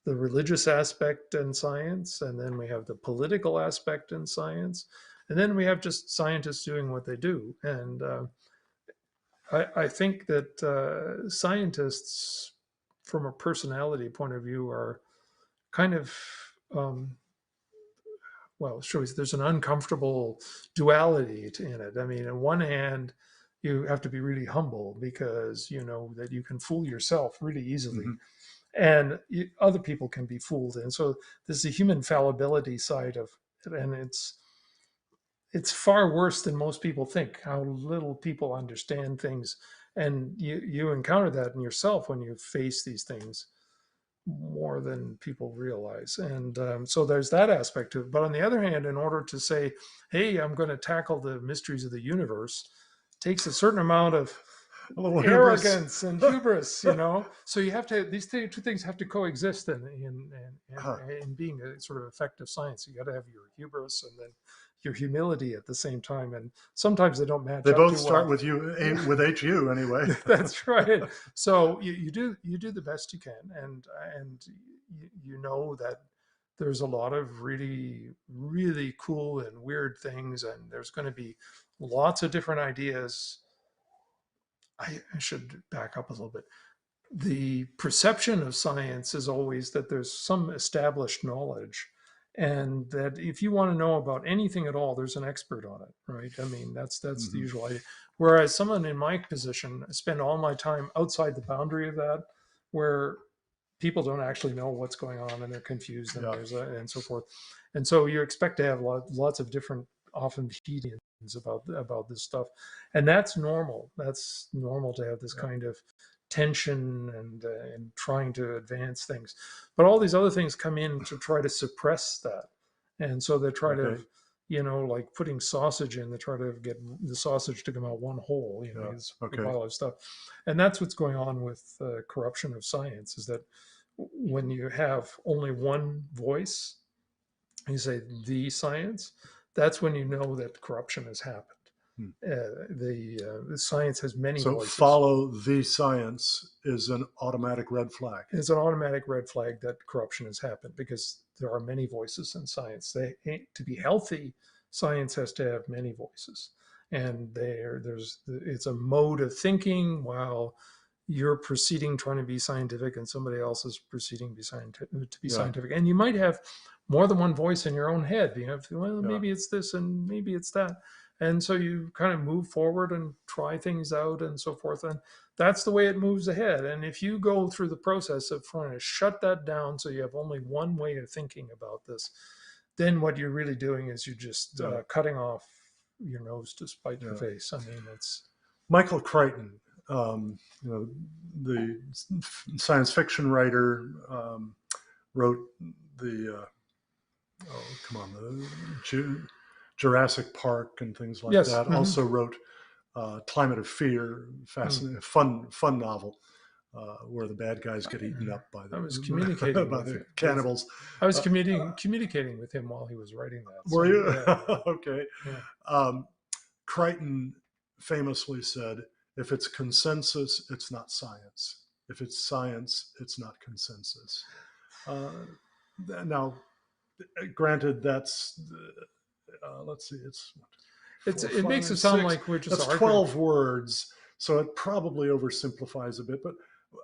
the religious aspect in science, and then we have the political aspect in science, and then we have just scientists doing what they do. And I think that scientists from a personality point of view, are kind of well, sure, there's an uncomfortable duality in it. I mean, on one hand, you have to be really humble because you know that you can fool yourself really easily, and other people can be fooled. And so there's the human fallibility side of it, and it's far worse than most people think. How little people understand things, and you encounter that in yourself when you face these things more than people realize. And so there's that aspect to it. But on the other hand, in order to say, hey, I'm going to tackle the mysteries of the universe, takes a certain amount of arrogance and hubris, you know. So you have to, these two things have to coexist in being a sort of effective science. You got to have your hubris and then your humility at the same time, and sometimes they don't match. They up both too start well. with with HU anyway. That's right. So you do the best you can, and you know that there's a lot of really cool and weird things, and there's going to be lots of different ideas. I should back up a little bit. The perception of science is always that there's some established knowledge, and that if you want to know about anything at all, there's an expert on it, right? I mean, that's the usual idea. Whereas someone in my position, I spend all my time outside the boundary of that, where people don't actually know what's going on and they're confused and and so forth. And so you expect to have lots of different, often opinions about this stuff, and that's normal. That's normal to have this kind of tension and trying to advance things. But all these other things come in to try to suppress that, and so they try to, you know, like putting sausage in, they try to get the sausage to come out one whole, you know, it's a pile of stuff. And that's what's going on with corruption of science, is that when you have only one voice, you say the science, that's when you know that corruption has happened. The science has many voices. So follow the science is an automatic red flag. It's an automatic red flag that corruption has happened, because there are many voices in science. To be healthy, science has to have many voices, and it's a mode of thinking, while you're proceeding trying to be scientific and somebody else is proceeding to be scientific. And you might have more than one voice in your own head. You have, well, maybe it's this and maybe it's that. And so you kind of move forward and try things out and so forth. And that's the way it moves ahead. And if you go through the process of trying to shut that down so you have only one way of thinking about this, then what you're really doing is you're just cutting off your nose to spite your face. I mean, it's... Michael Crichton, you know, the science fiction writer, wrote the Jurassic Park and things like that. Also wrote Climate of Fear, fascinating, fun novel where the bad guys get eaten up by the, I was communicating by the cannibals. I was communicating with him while he was writing that. Were you? Yeah. Okay. Yeah. Crichton famously said, if it's consensus, it's not science. If it's science, it's not consensus. Now, granted, that's, let's see, it makes it sound like we're just arguing. 12 words, so it probably oversimplifies a bit, but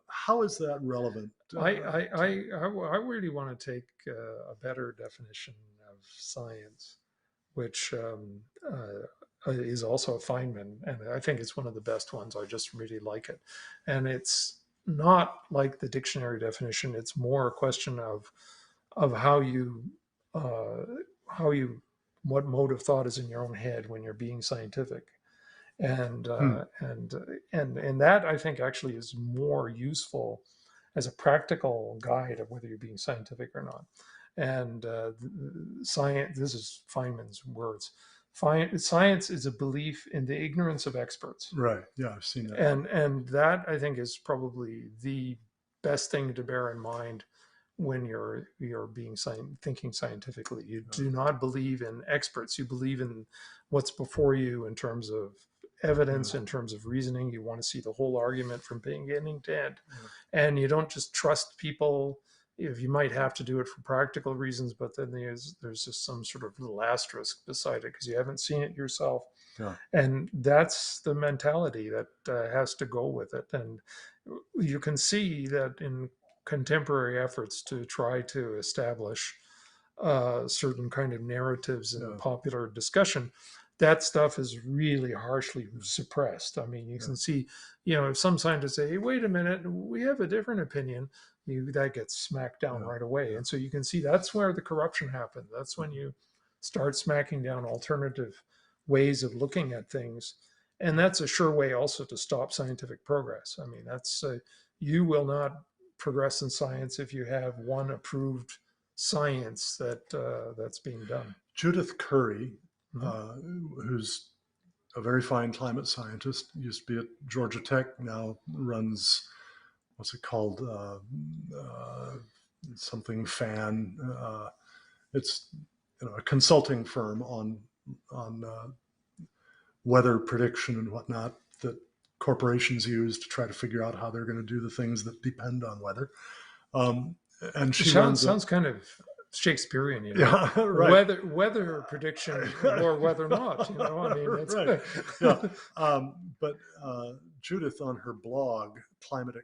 how is that relevant? I really want to take a better definition of science, which is also a Feynman, and I think it's one of the best ones. I just really like it. And it's not like the dictionary definition. It's more a question of how you what mode of thought is in your own head when you're being scientific. And that, I think, actually is more useful as a practical guide of whether you're being scientific or not. And science, this is Feynman's words, science is a belief in the ignorance of experts. Right. Yeah, I've seen that. And that, I think, is probably the best thing to bear in mind when you're thinking scientifically. You do not believe in experts. You believe in what's before you in terms of evidence, in terms of reasoning. You want to see the whole argument from beginning to end. And you don't just trust people. If you might have to do it for practical reasons, but then there's just some sort of little asterisk beside it because you haven't seen it yourself. And that's the mentality that has to go with it. And you can see that in contemporary efforts to try to establish certain kind of narratives in popular discussion, that stuff is really harshly suppressed. I mean, you can see, if some scientists say, hey, wait a minute, we have a different opinion, that gets smacked down right away. And so you can see that's where the corruption happened. That's when you start smacking down alternative ways of looking at things. And that's a sure way also to stop scientific progress. I mean, that's you will not progress in science if you have one approved science that's being done. Judith Curry, who's a very fine climate scientist, used to be at Georgia Tech, now runs, what's it called, something FAN. It's a consulting firm on weather prediction and whatnot that corporations use to try to figure out how they're going to do the things that depend on weather. And she sounds kind of Shakespearean, Yeah, right. Weather prediction or whether not, I mean, that's right. Yeah. But Judith on her blog, Climate,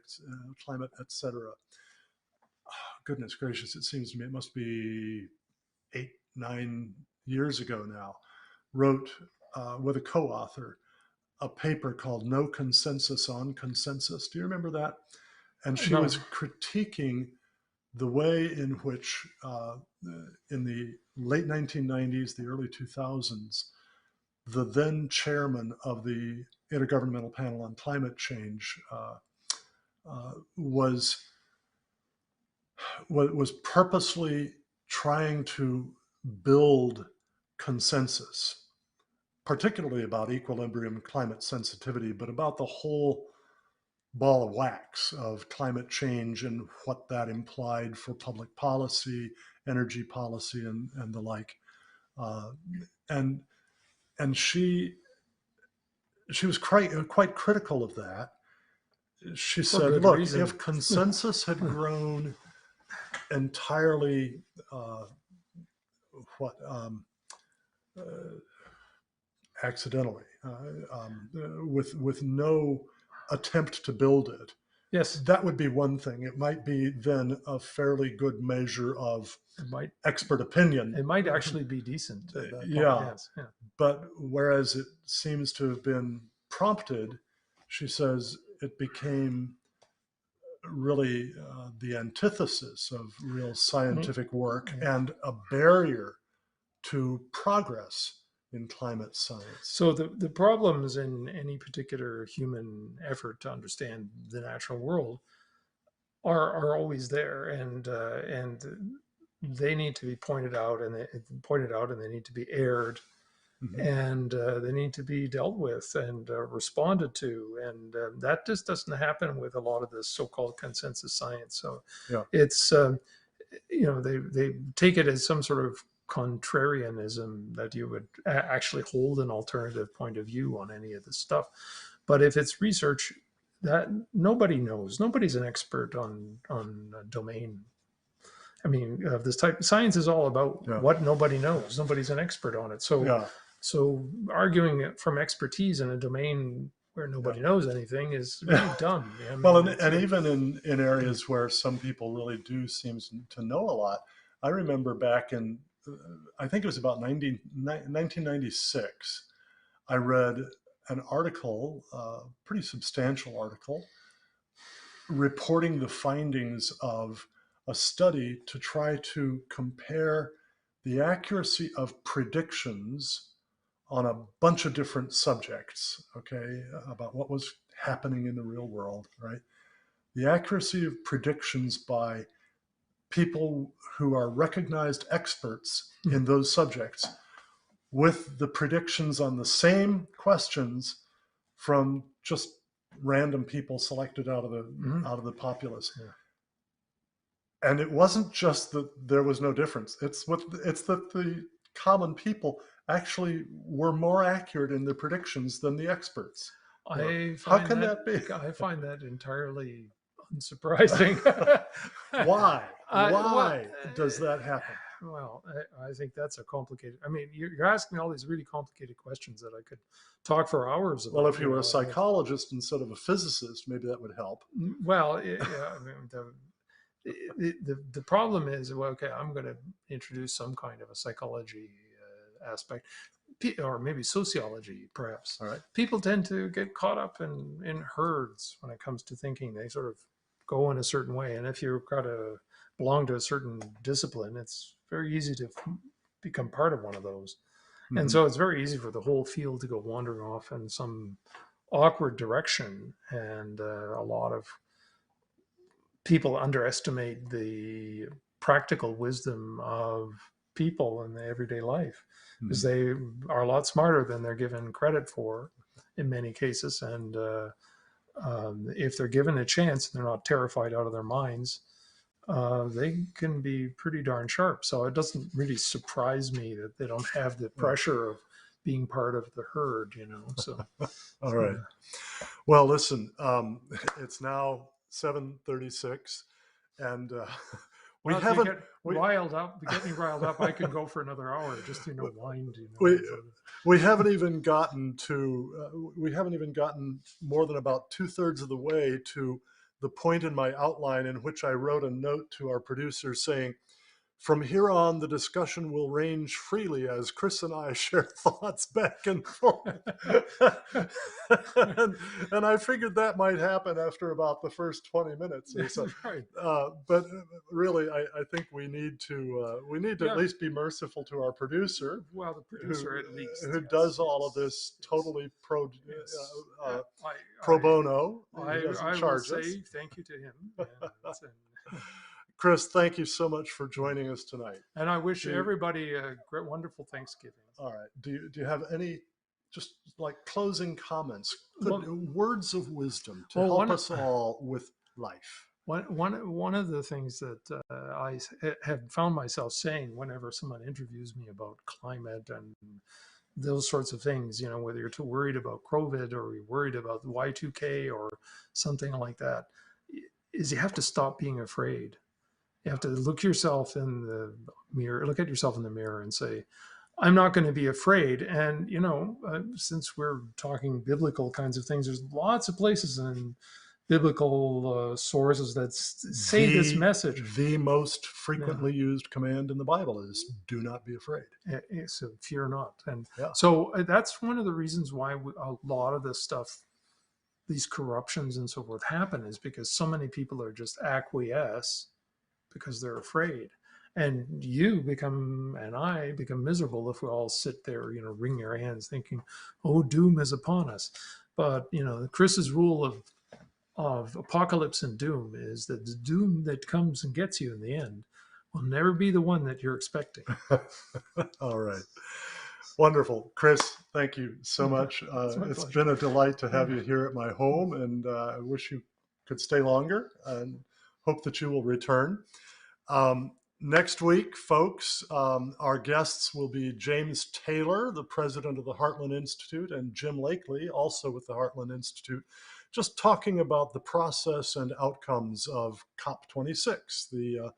etc. Goodness gracious, it seems to me it must be 8-9 years ago now, wrote with a co-author a paper called No Consensus on Consensus. Do you remember that? And she was critiquing the way in which in the late 1990s, the early 2000s, the then chairman of the Intergovernmental Panel on Climate Change was purposely trying to build consensus, particularly about equilibrium climate sensitivity, but about the whole ball of wax of climate change and what that implied for public policy, energy policy, and the like. And she was quite critical of that. She said, look, reason. If consensus had grown entirely accidentally, with no attempt to build it, yes, that would be one thing. It might be then a fairly good measure of expert opinion. It might actually be decent. Yeah. But whereas it seems to have been prompted, she says it became really the antithesis of real scientific work and a barrier to progress in climate science. So the problems in any particular human effort to understand the natural world are always there, and they need to be pointed out, and they need to be aired, and they need to be dealt with and responded to, and that just doesn't happen with a lot of this so-called consensus science. So it's they take it as some sort of contrarianism that you would actually hold an alternative point of view on any of this stuff. But if it's research that nobody knows, nobody's an expert on a domain. I mean, of this type, science is all about what nobody knows. Nobody's an expert on it. So, so arguing from expertise in a domain where nobody knows anything is really dumb. I mean, well, and even in areas where some people really do seem to know a lot. I remember back in, I think it was about 1996, I read an article, pretty substantial article, reporting the findings of a study to try to compare the accuracy of predictions on a bunch of different subjects, okay, about what was happening in the real world, right? The accuracy of predictions by people who are recognized experts in those subjects with the predictions on the same questions from just random people selected out of the populace. And it wasn't just that there was no difference. It's that the common people actually were more accurate in their predictions than the experts. How can that be? I find that entirely unsurprising. Why? Why does that happen? Well, I think that's a complicated. I mean, you're asking all these really complicated questions that I could talk for hours about. Well, if you were a know, psychologist instead of a physicist, maybe that would help. well, yeah, I mean, the problem is, well, okay, I'm going to introduce some kind of a psychology aspect, or maybe sociology, perhaps. All right. People tend to get caught up in herds when it comes to thinking. They sort of go in a certain way, and if you've got to belong to a certain discipline, it's very easy to become part of one of those. Mm-hmm. And so it's very easy for the whole field to go wandering off in some awkward direction, and a lot of people underestimate the practical wisdom of people in their everyday life, because they are a lot smarter than they're given credit for in many cases. And if they're given a chance and they're not terrified out of their minds, they can be pretty darn sharp. So it doesn't really surprise me that they don't have the pressure of being part of the herd, you know. So all right. Well, listen, it's now 7:36, and we well, haven't get riled up. Get me riled up. I can go for another hour just wind. We haven't even gotten more than about 2/3 of the way to the point in my outline in which I wrote a note to our producer saying, from here on, the discussion will range freely as Chris and I share thoughts back and forth. and I figured that might happen after about the first 20 minutes or so. Right. But really, I think we need to at least be merciful to our producer. Well, the producer at least, who does all of this totally pro pro bono. I will say thank you to him. Chris, thank you so much for joining us tonight. And I wish everybody a great, wonderful Thanksgiving. All right. Do you have any just like closing comments, words of wisdom to help us all with life? One of the things that I have found myself saying whenever someone interviews me about climate and those sorts of things, you know, whether you're too worried about COVID or you're worried about Y2K or something like that, is you have to stop being afraid. You have to look yourself in the mirror, look at yourself in the mirror and say, I'm not going to be afraid. And, you know, since we're talking biblical kinds of things, there's lots of places in biblical sources that say this message. The most frequently used command in the Bible is do not be afraid. So fear not. And so that's one of the reasons why a lot of this stuff, these corruptions and so forth happen, is because so many people are just acquiesce because they're afraid. And I become miserable if we all sit there, you know, wring your hands thinking, oh, doom is upon us. But, you know, Chris's rule of apocalypse and doom is that the doom that comes and gets you in the end will never be the one that you're expecting. All right. Wonderful. Chris, thank you so much. It's been a delight to have you here at my home, and I wish you could stay longer and hope that you will return. Next week, folks, our guests will be James Taylor, the president of the Heartland Institute, and Jim Lakely, also with the Heartland Institute, just talking about the process and outcomes of COP26, the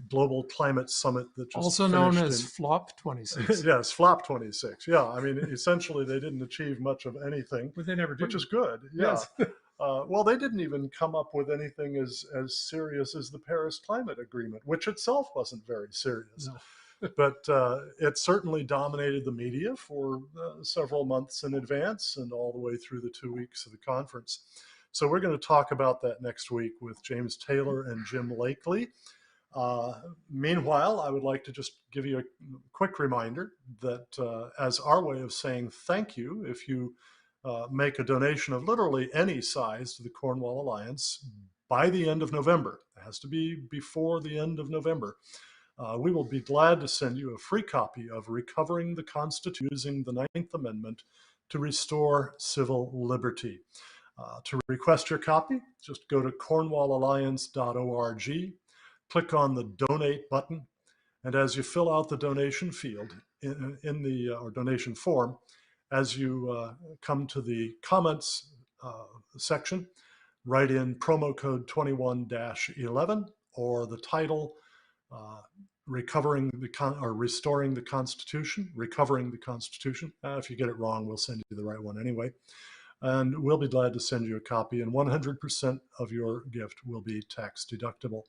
global climate summit that just also known as FLOP 26. Yes, FLOP 26. Yeah, I mean, essentially they didn't achieve much of anything, but they never did, which is good. Yeah. Yes. Well, they didn't even come up with anything as serious as the Paris Climate Agreement, which itself wasn't very serious. No. But it certainly dominated the media for several months in advance and all the way through the 2 weeks of the conference. So we're going to talk about that next week with James Taylor and Jim Lakely. Meanwhile, I would like to just give you a quick reminder that as our way of saying thank you, if you make a donation of literally any size to the Cornwall Alliance by the end of November. It has to be before the end of November. We will be glad to send you a free copy of Recovering the Constitution using the 9th Amendment to Restore Civil Liberty. To request your copy, just go to cornwallalliance.org, click on the Donate button, and as you fill out the donation field in the or donation form, as you come to the comments section, write in promo code 21-11 or the title Restoring the Constitution, Recovering the Constitution. If you get it wrong, we'll send you the right one anyway. And we'll be glad to send you a copy, and 100% of your gift will be tax deductible.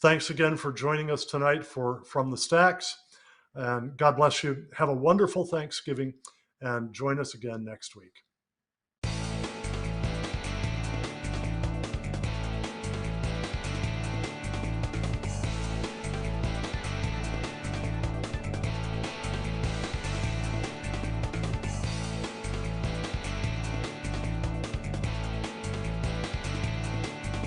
Thanks again for joining us tonight for From the Stacks, and God bless you. Have a wonderful Thanksgiving, and join us again next week.